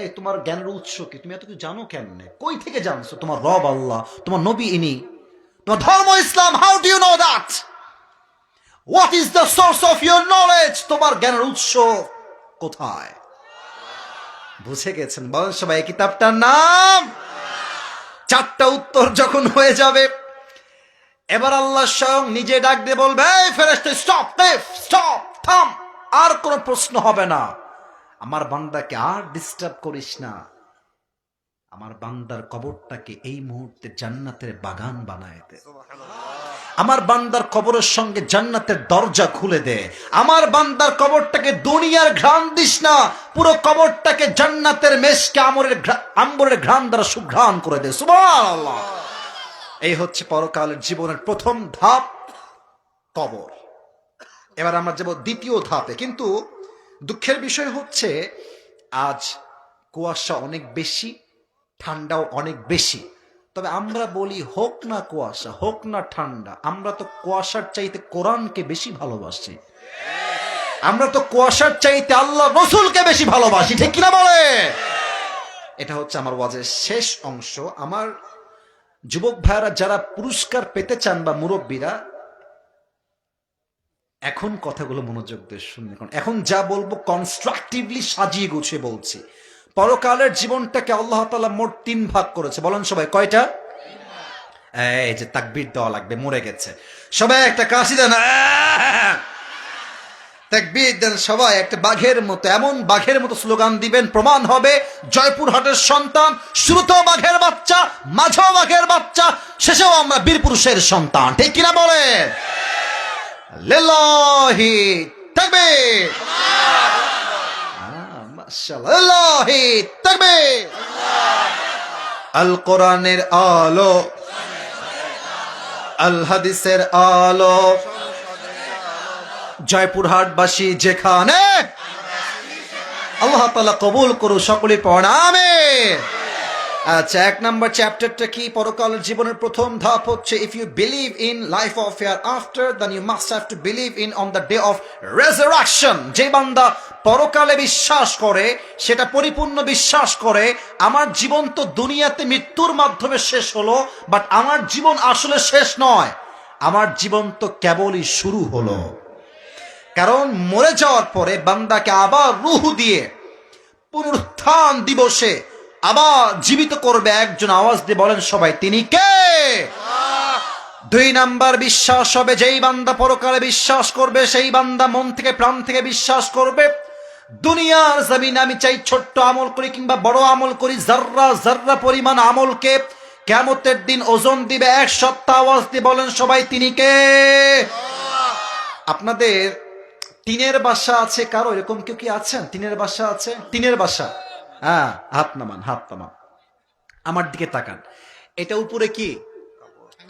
এই তোমার জ্ঞানের উৎস কি? তুমি এত কিছু জানো কেমনে? কই থেকে জানছো? তোমার রব আল্লাহ, তোমার নবী ইনি, তোমার ধর্ম ইসলাম। How do you know that? What is the source of your knowledge? তোমার জ্ঞানের উৎস কোথায়? বুঝে গেছেন? বলেন সবাই এই কিতাবটার নাম। 4টা উত্তর যখন হয়ে যাবে, এবার আল্লাহ স্বয়ং নিজে ডাক দিয়ে বলবে, এই ফেরেশতা স্টপ, স্টপ, থাম, আর কোনো প্রশ্ন হবে না। আমার বান্দাকে আর ডিস্টার্ব করিস না। আমার বান্দার কবরটাকে এই মুহূর্তে জান্নাতের বাগান বানায় দে। আমার বান্দার কবরের সঙ্গে জান্নাতের দরজা খুলে দে। আমার বান্দার কবরটাকে দুনিয়ার ঘ্রাণ দিস না, পুরো কবরটাকে জান্নাতের মেশকে আম্বরের ঘ্রাণ দ্বারা সুঘ্রাণ করে দে। সুবহানাল্লাহ। এই হচ্ছে পরকালের জীবনের প্রথম ধাপ, কবর। এবার আমরা যাব দ্বিতীয় ধাপে। কিন্তু দুঃখের বিষয় হচ্ছে আজ কুয়াশা অনেক বেশি, ঠান্ডাও অনেক বেশি। তবে আমরা বলি হোক না কুয়াশা, হোক না ঠান্ডা, আমরা তো কুয়াশার চাইতে কোরআনকে বেশি ভালোবাসি। আমরা তো কুয়াশার চাইতে আল্লাহ রসুলকে বেশি ভালোবাসি, ঠিক কিনা বলে? এটা হচ্ছে আমার ওয়াজের শেষ অংশ। আমার যুবক ভাইরা যারা পুরস্কার পেতে চান বা মুরব্বীরা, এখন কথাগুলো মনোযোগ দিয়ে শুনবে, কারণ এখন যা বলবো কনস্ট্রাকটিভলি সাজিয়ে গুছিয়ে বলছি। পরকালের জীবনটাকে আল্লাহ তাআলা মোট 3 ভাগ করেছে। বলেন সবাই কয়টা? এই যে তাকবীর দেওয়া লাগবে, মরে গেছে সবাই, একটা কাশি দেন, তাকবীর দেন সবাই, একটা বাঘের মতো, এমন বাঘের মতো স্লোগান দিবেন, প্রমাণ হবে জয়পুরহাটের সন্তান, শুরুতেও বাঘের বাচ্চা, মাঝেও বাঘের বাচ্চা, শেষেও আমরা বীর পুরুষের সন্তান, ঠিক কিনা বলে? লিল্লাহি তাকবীর, মাশাআল্লাহ, লিল্লাহি তাকবীর। আল কোরআনের আলো, আল হাদিসের আলো, জয়পুরহাটবাসী যেখানে, আল্লাহ তাআলা কবুল করু, সকলে পড়া আমিন। আচ্ছা, 1 নম্বর চ্যাপ্টারটা কি? পরকালের জীবনের প্রথম ধাপ হচ্ছে if you believe in life of hereafter, then you must have to believe in on the day of resurrection. যে বান্দা পরকালে বিশ্বাস করে, সেটা পরিপূর্ণ বিশ্বাস করে আমার জীবন তো দুনিয়াতে মৃত্যুর মাধ্যমে শেষ হলো, বাট আমার জীবন আসলে শেষ নয়, আমার জীবন তো কেবলই শুরু হলো। কারণ মরে যাওয়ার পরে বান্দাকে আবার রূহ দিয়ে পুনরুত্থান দিবসে আবার জীবিত করবে একজন। আওয়াজ দিয়ে বলেন সবাই, তিনি কে? 2 নাম্বার বিশ্বাস হবে, যেই বান্দা পরকালে বিশ্বাস করবে, সেই বান্দা মন থেকে প্রাণ থেকে বিশ্বাস করবে দুনিয়ার জমিনে আমি চাই ছোট্ট আমল করি কিংবা বড় আমল করি, জাররা জাররা পরিমাণ আমলকে কিয়ামতের দিন ওজন দিবে 1 সপ্তাহ। আওয়াজ দিয়ে বলেন সবাই, তিনি কে? আপনাদের টিনের বাসা আছে কারো? এরকম কেউ কি আছেন টিনের বাসা আছে? টিনের বাসা, হ্যাঁ, হাত নামান, হাত নামান, আমার দিকে তাকান। এটা উপরে কি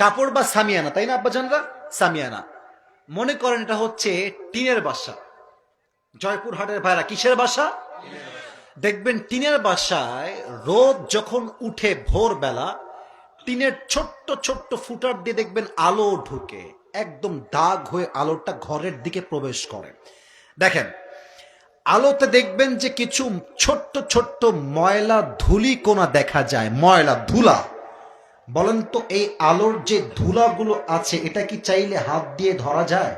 কাপড় বা সামিয়ানা, তাই না আব্বাজানরা? সামিয়ানা। মনে করেন এটা হচ্ছে টিনের বাসা। জয়পুরহাটের ভাইরা কিসের বাসা? দেখবেন টিনের বাসায় রোদ যখন উঠে ভোরবেলা, টিনের ছোট্ট ছোট্ট ফুটার দিয়ে দেখবেন আলো ঢুকে, একদম দাগ হয়ে আলোটা ঘরের দিকে প্রবেশ করে। দেখেন আলোতে দেখবেন যে কিছু ছোট্ট ছোট্ট ময়লা ধুলি কোনা দেখা যায়, ময়লা ধুলা। বলেন তো এই আলোর যে ধুলাগুলো আছে, এটা কি চাইলে হাত দিয়ে ধরা যায়?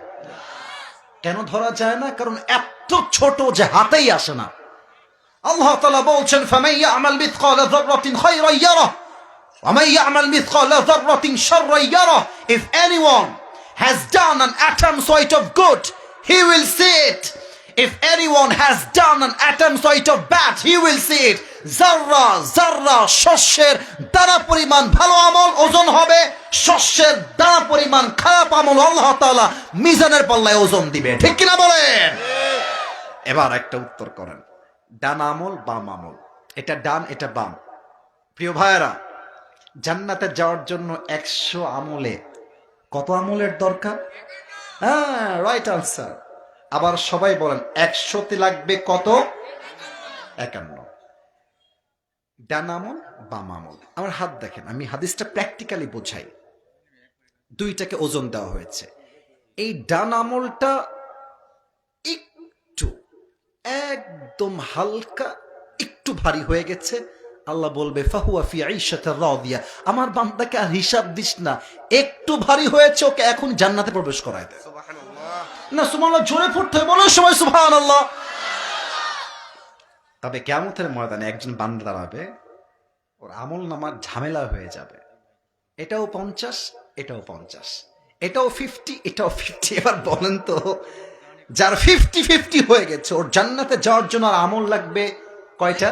কেন ধরা যায় না? কারণ এত ছোট যে হাতেই আসে না। আল্লাহ তাআলা বলছেন ফামান ইয়া'মাল মিথকালা যাররাতিন খায়রান ইয়ারাহ ওয়া মান ইয়া'মাল মিথকালা যাররাতিন শাররান ইয়ারাহ। If anyone has done an atom's weight of good, he will see it. If anyone has done an atom's weight of bad, he will see it. জাররা জাররা শস্যের দানা পরিমাণ ভালো আমল ওজন হবে, শস্যের দানা পরিমাণ খারাপ আমল আল্লাহ তাআলা মিজানের পাল্লায় ওজন দিবে। ঠিক কিনা বলেন? এবার একটা উত্তর করেন, ডান আমল বাম আমল, এটা ডান এটা বাম। প্রিয় ভাইয়েরা, জান্নাতে যাওয়ার জন্য 100 আমলে কত আমলের দরকার? হ্যাঁ, রাইট আনসার। আবার সবাই বলেন 100তে লাগবে কত? 51। ডান আমল বাম আমল। আমার হাত দেখেন, আমি হাদিসটা প্র্যাকটিক্যালি বোঝাই। দুইটাকে ওজন দেওয়া হয়েছে। এই ডান আমলটা একটু একদম হালকা একটু ভারী হয়ে গেছে, আল্লাহ বলবে ফাহুয়া ফি আইশাতির রাদিয়া, আমার বান্দাকে আর হিসাব দিস না, একটু ভারী হয়েছে, ওকে এখন জান্নাতে প্রবেশ করায় দে। সুবহানাল্লাহ। না সুবহানাল্লাহ জোরে পড়তে হবে, বলো সবাই সুবহানাল্লাহ। তবে কিয়ামতের ময়দানে একজন বান্দা দাঁড়াবে, ওর আমল নামার ঝামেলা হয়ে যাবে। এটাও 50, এটাও 50, এটাও 50, এটাও 50। এবার বলেন তো, যার 50-50 হয়ে গেছে, ওর জান্নাতে যাওয়ার জন্য আর আমল লাগবে কয়টা?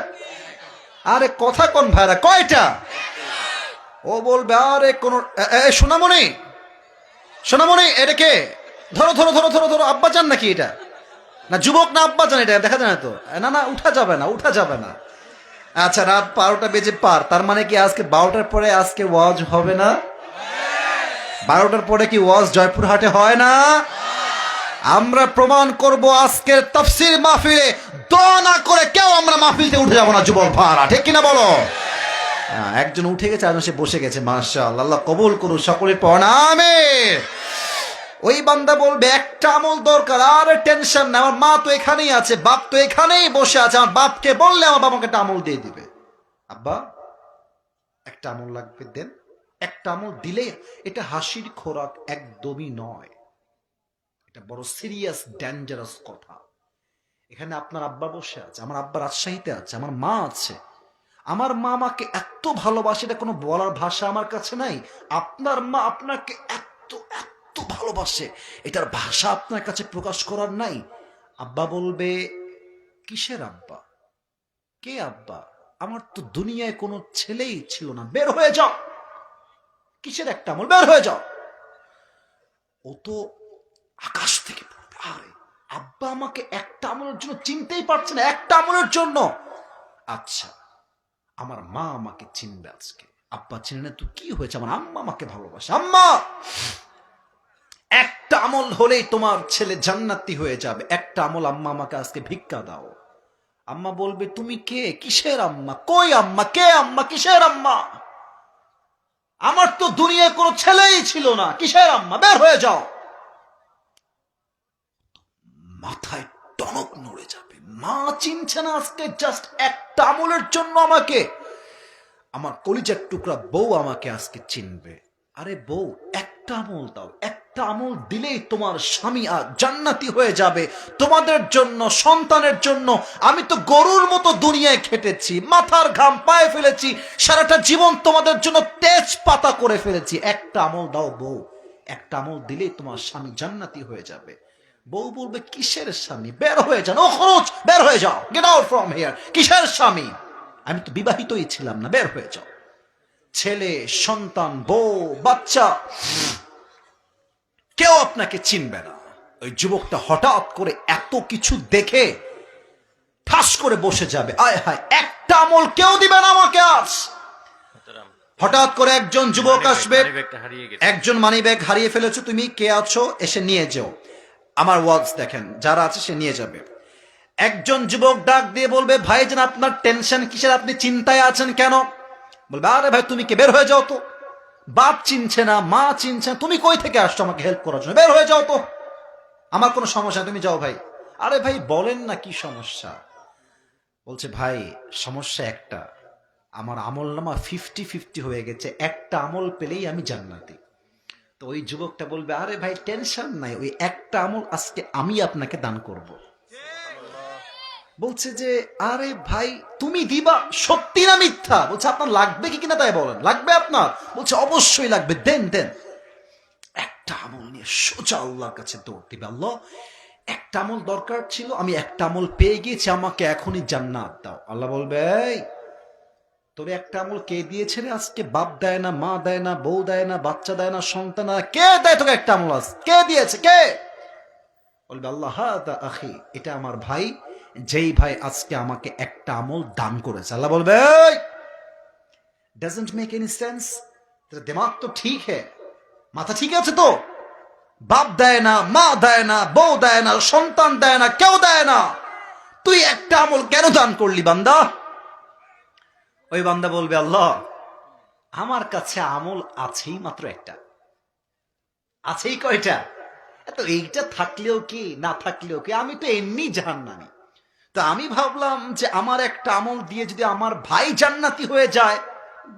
আরে কথা কোন ভাইরা, কয়টা? ও বলবে আরে কোন সোনামণি, সোনামণি এটাকে ধরো ধরো ধরো ধরো ধরো, আব্বা জান নাকি এটা? না যুবক না আব্বা জান, এটা দেখা যায় না তো। না না উঠা যাবে না, উঠা যাবে না। আচ্ছা, রাত 12টা বেজে পার, তার মানে কি আজকে 12টার পরে আজকে ওয়াজ হবে না? 12টার পরে কি ওয়াজ জয়পুরহাটে হয় না? আমরা প্রমাণ করব আজকের তাফসীর মাহফিলে দোয়া না করে কেউ আমরা মাহফিলতে উঠে যাব না যুবক ভাইরা, ঠিক কিনা বলো? একজন উঠে গেছে, আর সে বসে গেছে, মাশাআল্লাহ, আল্লাহ কবুল করুন সকলের পড়া, আমিন। ওই বান্দা বলবে একটা আমল দরকার, আর টেনশন না, আমার মা তো এখানেই আছে, বাপ তো এখানেই বসে আছে, আমার বাপকে বললে আমার বাবাকে একটা আমল দিয়ে দিবে। আব্বা একটা আমল লাগবে, দেন। একটা আমল দিলে এটা হাসির খোরাক একদমই নয়, এটা বড় সিরিয়াস ডেঞ্জারাস কথা। এখানে আপনার আব্বা বসে আছে, আমার আব্বা রাজশাহীতে আছে, আমার মা আছে, আমার মা আমাকে এত ভালোবাসে, এটা কোনো বলার ভাষা আমার কাছে নাই। আপনার মা আপনাকে এত এত ভালোবাসে, এটার ভাষা আপনার কাছে প্রকাশ করার নাই। আব্বা বলবে কিসের আব্বা? কে আব্বা? আমার তো দুনিয়ায় কোনো ছেলেই ছিল না, বের হয়ে যাও। কিসের একটা আমল? বের হয়ে যাও। ও তো আকাশ থেকে পড়বে, আরে আব্বা আমাকে একটা আমলের জন্য চিনতেই পারছে না, একটা আমলের জন্য। আচ্ছা, আমার মা আমাকে চিনবে আজকে, আব্বা চিনে না তো কি হয়েছে, আমার আম্মা আমাকে ভালোবাসে। আম্মা একটা আমল হলেই তোমার ছেলে জান্নাতি হয়ে যাবে, একটা আমল আম্মা আমাকে আজকে ভিক্ষা দাও। আম্মা বলবে তুমি কে? কিসের আম্মা? কই আম্মা? কে আম্মা? কিসের আম্মা? আমার তো দুনিয়ায় কোনো ছেলেই ছিল না, কিসের আম্মা? বের হয়ে যাও। মাথায় টনক নড়ে যাবে, মা চিনছে না আজকে জাস্ট একটা আমলের জন্য আমাকে। আমার কলিজার টুকরা বউ আমাকে আজকে চিনবে। আরে বউ একটা আমল দাও, একটা আমল দিলেই তোমার স্বামী আর জান্নাতি হয়ে যাবে। তোমাদের জন্য, সন্তানের জন্য আমি তো গরুর মতো দুনিয়ায় খেটেছি, মাথার ঘাম পায়ে ফেলেছি, সারাটা জীবন তোমাদের জন্য তেজ পাতা করে ফেলেছি। একটা আমল দাও বউ, একটা আমল দিলেই তোমার স্বামী জান্নাতি হয়ে যাবে। বউ বলবে কিসের স্বামী? বের হয়ে যান, ও খরচ, বের হয়ে যাও, গেট আউট ফ্রম হিয়ার। কিসের স্বামী? আমি তো বিবাহিতই ছিলাম না, বের হয়ে যাও। ছেলে, সন্তান, বউ, বাচ্চা কেউ আপনাকে চিনবে না। ওই যুবকটা হঠাৎ করে এত কিছু দেখে ঠাস করে বসে যাবে, আয় হায় একটা আমল কেউ দিবে না আমাকে আজ। হঠাৎ করে একজন যুবক আসবে, একজন মানিব্যাগ হারিয়ে ফেলেছো তুমি, কে আছো এসে নিয়ে যাও। আমার ওয়াজ দেখেন, যারা আছে সে নিয়ে যাবে। একজন যুবক ডাক দিয়ে বলবে ভাইজান আপনার টেনশন কিসের, আপনি চিন্তায় আছেন কেন? বলবে আরে ভাই তুমি কে, বের হয়ে যাও তো। বাপ চিনছে না, মা চিনছে না, তুমি কই থেকে আসছো আমাকে হেল্প করার জন্য? বের হয়ে যাও তো, আমার কোনো সমস্যা, তুমি যাও ভাই। আরে ভাই বলেন না কি সমস্যা? বলছে ভাই সমস্যা একটা, আমার আমল নামা 50-50 হয়ে গেছে, একটা আমল পেলেই আমি জান্নাতি। তো ওই যুবকটা বলবে আরে ভাই টেনশন নাই, ওই একটা আমল আজকে আমি আপনাকে দান করব। বলছে যে আরে ভাই তুমি দিবা, সত্যি না মিথ্যা? বলছে আপনার লাগবে কি কিনা তাই বলেন। লাগবে আপনার? বলছে অবশ্যই লাগবে, দেন দেন। একটা আমল নিয়ে সোজা আল্লাহর কাছে দৌড় দিবে। আল্লাহ, একটা আমল দরকার ছিল, আমি একটা আমল পেয়ে গিয়েছি, আমাকে এখনই জান্নাত দাও। আল্লাহ বলবে এই তোরে একটা আমল কে দিয়েছে রে আজকে? বাপ দেয় না, মা দেয় না, বউ দেয় না, বাচ্চা দেয় না, সন্তান দেয় না, কে দেয় তোকে একটা আমল? আজ কে দিয়েছে? কে? বলবে আল্লাহ হাদা আখি, এটা আমার ভাই, যেই ভাই আজকে আমাকে একটা আমল দান করেছে। আল্লাহ বলবে ডাজন্ট মেক এনি সেন্স, তেরা দিমাগ তো ঠিক হ্যাঁ, মাথা ঠিক আছে তো? বাপ দেয় না, মা দেয় না, বউ দেয় না, সন্তান দেয় না, কেউ দেয় না, তুই একটা আমল কেন দান করলি বান্দা? ওই বান্দা বলবে আল্লাহ আমার কাছে আমল আছেই মাত্র একটা। আছেই কয়টা? তো এইটা থাকলেও কি না থাকলেও কি, আমি তো এমনি জাহান্নামী। তো আমি ভাবলাম যে আমার একটা আমল দিয়ে যদি আমার ভাই জান্নাতি হয়ে যায়,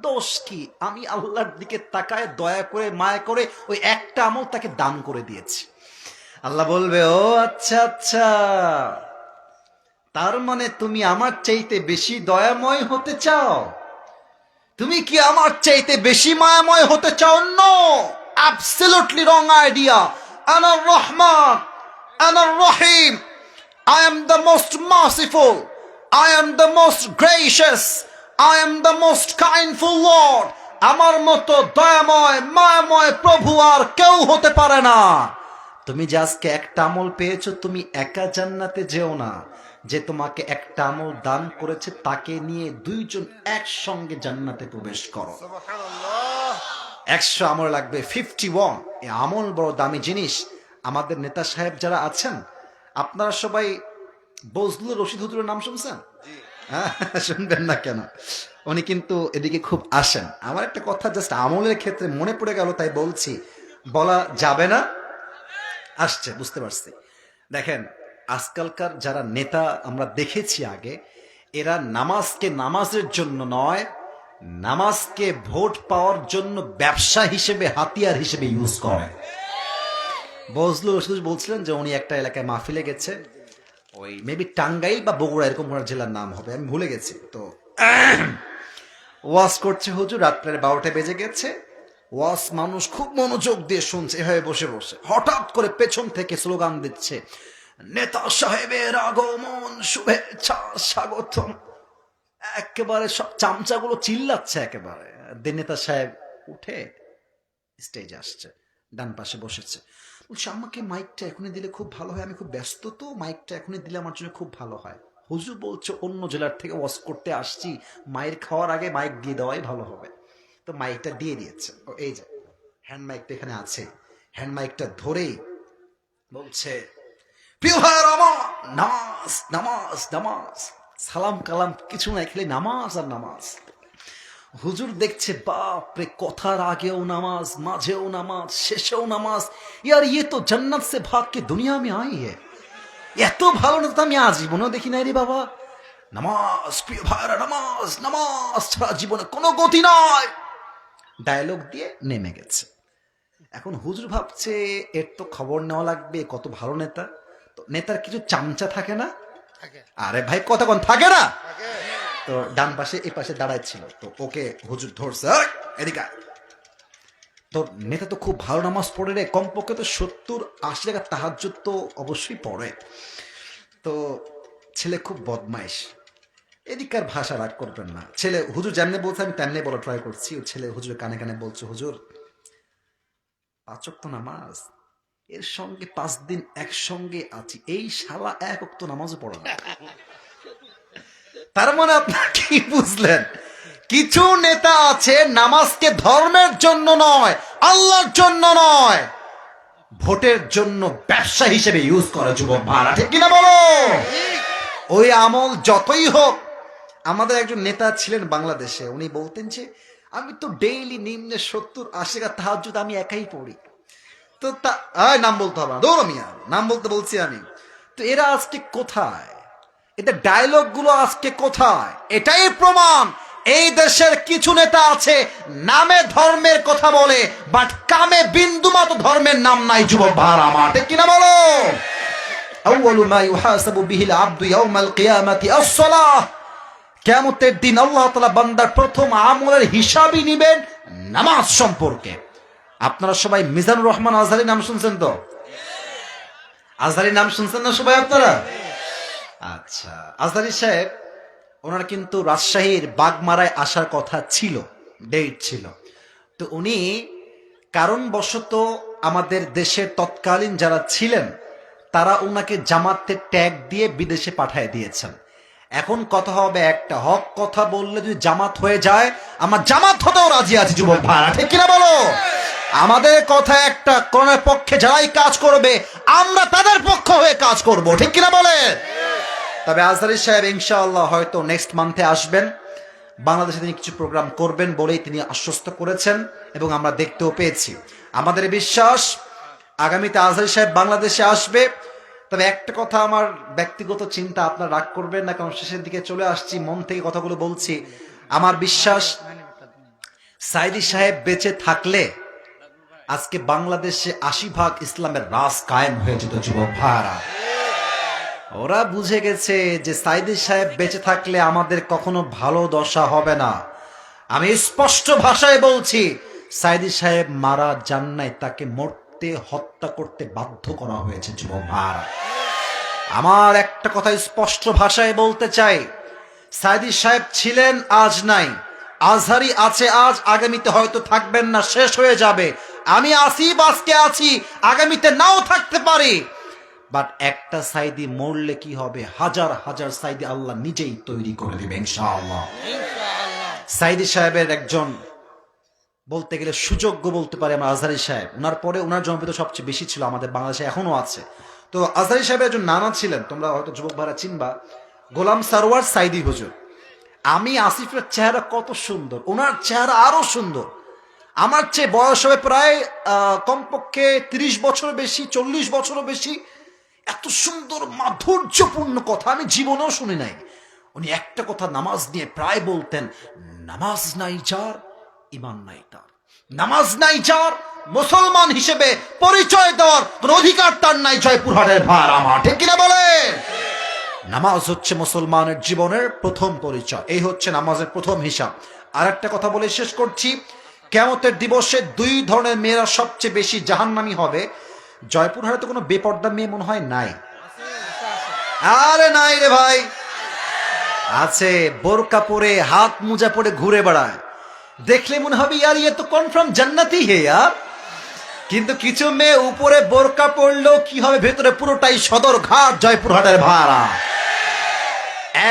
দোষ কি? আমি আল্লাহর দিকে তাকায় দয়া করে মায়া করে ওই একটা আমল তাকে দান করে দিয়েছি। আল্লাহ বলবে ও আচ্ছা আচ্ছা, তার মানে তুমি আমার চাইতে বেশি দয়াময় হতে চাও? তুমি কি আমার চাইতে বেশি মায়াময় হতে চাও? No, absolutely wrong idea. Anar Rahman, আনার রহিম, I am the most merciful, I am the most gracious, I am the most kindful Lord. আমার মতো দয়াময় মায়াময় প্রভু আর কেউ হতে পারে না। তুমি যে আজকে একটা আমল পেয়েছো, তুমি একা জান্নাতে যেও না। যে তোমাকে একটা আমল দান করেছে তাকে নিয়ে দুইজন একসঙ্গে জান্নাতে প্রবেশ করো। 100 আমল লাগবে, 51। এই আমল বড় দামি জিনিস। আমাদের নেতা সাহেব যারা আছেন, আপনারা সবাই বজলুর রশিদ হুজুরের নাম শুনছেন? শুনবেন না কেন? উনি কিন্তু এদিকে খুব আসেন। আমার একটা কথা জাস্ট আমলের ক্ষেত্রে মনে পড়ে গেল, তাই বলছি, বলা যাবে না, আসছে, বুঝতে পারছি। দেখেন আজকালকার যারা নেতা আমরা দেখেছি আগে, এরা নামাজকে নামাজের জন্য নয়, নামাজকে ভোট পাওয়ার জন্য ব্যবসা হিসেবে, হাতিয়ার হিসেবে ইউজ করে। বজলুর রশিদ বলছিলেন যে উনি একটা এলাকায় মাহফিলে গেছে, ওই মেবি টাঙ্গাইল বা বগুড়া এরকম কোনো জেলার নাম হবে, আমি ভুলে গেছি। তো ওয়াজ করছে হুজুর, রাত্রের 12টা বেজে গেছে। ওয়াজ মানুষ খুব মনোযোগ দিয়ে শুনছে এভাবে বসে বসে। হঠাৎ করে পেছন থেকে স্লোগান দিচ্ছে, নেতা সাহেবের আগমন, শুভেচ্ছা, স্বাগতম। একেবারে সব চামচাগুলো চিল্লাচ্ছে একেবারে। নেতা সাহেব উঠে স্টেজে আসছে, ডান পাশে বসেছে। বলছে আমাকে মাইকটা এখনই দিলে খুব ভালো হয়, আমি খুব ব্যস্ত, তো মাইকটা এখনই দিলে আমার জন্য খুব ভালো হয়। হুজুর বলছে অন্য জেলার থেকে ওয়াজ করতে আসছি, মায়ের খাওয়ার আগে মাইক দিয়ে দেওয়াই ভালো হবে। তো মাইকটা দিয়ে দিয়েছে। ও এই যে হ্যান্ড মাইকটা এখানে আছে, হ্যান্ড মাইকটা ধরেই বলছে প্রিয় ভাইয়ের আমার, নামাজ নামাজ নামাজ, সালাম কালাম কিছু নাই, খালি নামাজ আর নামাজ। হুজুর দেখছে বাপরে, কথার আগেও নামাজ, মাঝেও নামাজ, শেষেও নামাজ। ইয়ার ইয়ে তো জান্নাত সে ভাগ কে দুনিয়া মে আই হে। এত ভালো না তো আমি আজীবনেও দেখি নাই রে বাবা। নামাজ, প্রিয় ভাইরা, নামাজ নামাজ ছাড়া জীবনে কোনো গতি নাই। ডায়লগ দিয়ে নেমে গেছে। এখন হুজুর ভাবছে এর তো খবর নেওয়া লাগবে, কত ভালো নেতা। তো নেতার কিছু চামচা থাকে না? আরে ভাই কতক্ষণ থাকে না? তো ডান পাশে এই পাশে দাঁড়ায় ছিল, তো ওকে হুজুর ধরছে, এদিকে। তো নেতা তো খুব ভালো নামাজ পড়ে রে, কমপক্ষে তো 70-80 টাকা তাহাজ্জুদ তো অবশ্যই পড়ে। তো ছেলে খুব বদমাইশ, এদিকার ভাষা রাগ করবেন না। ছেলে হুজুর যেমনি বলছে আমি তেমনি বলা ট্রাই করছি। ও ছেলে হুজুরের কানে কানে বলছে, হুজুর 5 ওয়াক্ত নামাজ, এর সঙ্গে 5 দিন একসঙ্গে আছি, এই শালা 1 ওয়াক্ত নামাজও পড়ে না। তার মানে আপনার কি বুঝলেন? কিছু নেতা আছে নামাজকে ধর্মের জন্য নয়, আল্লাহর জন্য নয়, ভোটের জন্য ব্যবসা হিসেবে ইউজ করে। যুবক ভাড়া ঠিক কিনা বলো? ওই আমল যতই হোক। আমাদের একজন নেতা ছিলেন বাংলাদেশে, উনি বলতেন যে আমি তো ডেইলি নিম্নে 70-80 টাকা তাহাজ্জুদ আমি একাই পড়ি। তো নাম বলতে হবে না, দৌড় মিয়া, নাম বলতে বলছি আমি। তো এরা আজকে কোথায়? এদের ডায়লগ গুলো আজকে কোথায়? এটাই প্রমাণ এই দেশের কিছু নেতা আছে নামে ধর্মের কথা বলে, বাট কামে বিন্দুমাত্র ধর্মের নাম নাই। যুবক ভাড়া আমার ঠিক কিনা বলো? আউয়ালু মা ইউহাসাবু বিহিল আবদু ইয়াউমাল কিয়ামাতি আস-সালাহ। কিয়ামতের দিন আল্লাহ তাআলা বান্দার প্রথম আমলের হিসাবই নেবেন নামাজ সম্পর্কে। আপনারা সবাই মিজানুর রহমান আজহারী নাম শুনছেন তো? আজহারী নাম শুনছেন না সবাই আপনারা? আচ্ছা, আজহারী সাহেব ওনার কিন্তু রাজশাহীর বাগমারায় আসার কথা ছিল, ডেট ছিল। তো উনি কারণবশত আমাদের দেশের তৎকালীন যারা ছিলেন তারা ওনাকে জামাতে ট্যাগ দিয়ে বিদেশে পাঠিয়ে দিয়েছেন। এখন কথা হবে একটা, হক কথা বললে যদি জামাত হয়ে যায়, আমার জামাত হতেও রাজি আছি যুবক ভাইরা, ঠিক কিনা বলো? আমাদের কথা একটা, কোরআনের পক্ষে যারাই কাজ করবে আমরা তাদের পক্ষ হয়ে কাজ করব, ঠিক কিনা বলে? তবে আজহারী সাহেব ইনশাআল্লাহ হয়তো নেক্সট মান্থে আসবেন, বাংলাদেশে তিনি কিছু প্রোগ্রাম করবেন বলেই তিনি আশ্বস্ত করেছেন এবং আমরা দেখতেও পেয়েছি। আমাদের বিশ্বাস আগামীতে আজহারী সাহেব বাংলাদেশে আসবে। তবে একটা কথা, আমার ব্যক্তিগত চিন্তা, আপনার রাগ করবেন না, কারণ শেষের দিকে চলে আসছি, মন থেকে কথাগুলো বলছি। আমার বিশ্বাস সাইদি সাহেব বেঁচে থাকলে আজকে বাংলাদেশে 80% ইসলামের রাজ কায়েম হয়ে যেত যুবক ভাইরা। ওরা বুঝে গেছে যে সাইদি সাহেব বেঁচে থাকলে আমাদের কখনো ভালো দশা হবে না। আমি স্পষ্ট ভাষায় বলছি, সাইদি সাহেব মারা যান নাই, তাকে মরতে, হত্যা করতে বাধ্য করা হয়েছে যুবক ভাইরা। আমার একটা কথা স্পষ্ট ভাষায় বলতে চাই, সাইদি সাহেব ছিলেন, আজ নাই। আজহারী আছে আজ, আগামীতে হয়তো থাকবেন না, শেষ হয়ে যাবে। আমি আছি, আজকে আছি, আগামীতে নাও থাকতে পারি। বাট একটা সাইদি মরলে কি হবে? হাজার হাজার সাইদি আল্লাহ নিজেই তৈরি করে দিবে ইনশাআল্লাহ। সাইদি সাহেবের একজন বলতে গেলে সুযোগ্য বলতে পারে আমরা আজহারী সাহেব। ওনার পরে ওনার জনপ্রিয়তা সবচেয়ে বেশি ছিল আমাদের বাংলাদেশে, এখনো আছে। তো আজহারী সাহেবের একজন নানা ছিলেন, তোমরা হয়তো যুবক ভাইরা চিনবা, গোলাম সারওয়ার সাইদি হুজুর। আমি আসিফের চেহারা কত সুন্দর, ওনার চেহারা আরো সুন্দর। আমার চেয়ে বয়স হবে প্রায় কমপক্ষে 30 বছর বেশি, 40 বছরও বেশি। এত সুন্দর মাধুর্যপূর্ণ কথা আমি জীবনেও শুনি নাই। উনি একটা কথা নামাজ নিয়ে প্রায় বলতেন, নামাজ নাই যার ঈমান নাই তার, নামাজ নাই যার মুসলমান হিসেবে পরিচয় দেওয়ার কোন অধিকার তার নাই। জয়পুরহাটের ভাই আমার, ঠিক কিনা বলে? নামাজ হচ্ছে মুসলমানের জীবনের প্রথম পরিচয়, এই হচ্ছে নামাজের প্রথম হিসাব। আর একটা কথা বলে শেষ করছি, কিয়ামতের দিবসে 2 ধরনের মেয়েরা সবচেয়ে বেশি জাহান্নামী হবে। জয়পুরহাটে তো কোনো বেপর্দা মেয়ে মনে হয় নাই? আরে নাই রে ভাই, আছে। বোরকা পরে, হাত মোজা পরে ঘুরে বেড়ায়, দেখলে মনে হবে ইয়ার ইয়ে তো কনফার্ম জান্নাতি হে ইয়ার। কিন্তু কিছু মেয়ে উপরে বোরকা পরলেও কি হবে, ভেতরে পুরোটাই সদর ঘাট জয়পুরহাটের ভাড়া।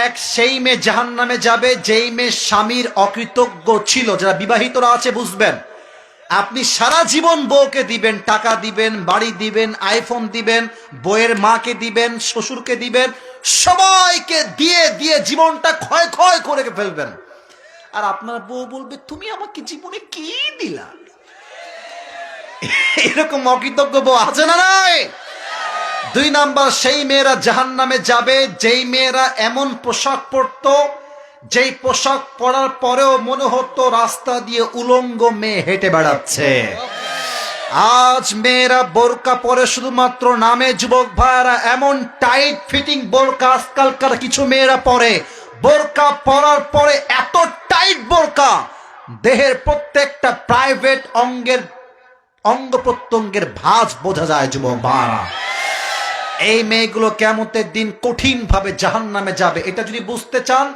এক সেই মেয়ে জাহান্নামে যাবে যেই মেয়ে স্বামীর অকৃতজ্ঞ ছিল। যারা বিবাহিতরা আছে বুঝবেন, আপনি সারা জীবন বউকে দিবেন, টাকা দিবেন, বাড়ি দিবেন, আইফোন দিবেন, বউয়ের মাকে দিবেন, শ্বশুরকে দিবেন, সবাইকে দিয়ে দিয়ে জীবনটা ক্ষয় ক্ষয় করে ফেলবেন। আর আপনার বউ বলবে, তুমি আমাকে জীবনে কি দিলা? এরকম অকৃতজ্ঞ বউ আছে না নাই? 2 নাম্বার সেই মেয়েরা জাহান্নামে যাবে যেই মেয়েরা এমন পোশাক পরতো, যেই পোশাক পরার পরেও মনে হতো রাস্তা দিয়ে উলঙ্গ মেয়ে হেঁটে বেড়াচ্ছে। আজ মেয়েরা বোরকা পরে শুধুমাত্র নামে যুবক ভাইরা, এমন টাইট ফিটিং বোরকা আজকালকার কিছু মেয়েরা পরে। বোরকা পরার পরে এত টাইট বোরকা, দেহের প্রত্যেকটা প্রাইভেট অঙ্গ প্রত্যঙ্গের ভাঁজ বোঝা যায় যুবক ভাইরা। এই মেয়েগুলো কিয়ামতের দিন কঠিন ভাবে জাহান্নামে যাবে। এটা যদি বুঝতে চান,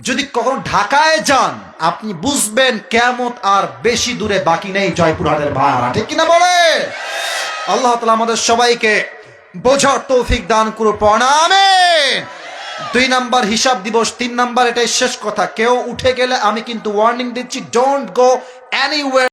যদি কখনো ঢাকায় যান, আপনি বুঝবেন কিয়ামত আর বেশি দূরে বাকি নেই জয়পুরহাটের ভাড়া, ঠিক কিনা বলে? আল্লাহ তাআলা আমাদের সবাইকে বোঝার তৌফিক দান করুন, আমিন। 2 নাম্বার হিসাব দিবস, 3 নাম্বার এটাই শেষ কথা। কেউ উঠে গেলে আমি কিন্তু ওয়ার্নিং দিচ্ছি, ডোন্ট গো এনিওয়্যার।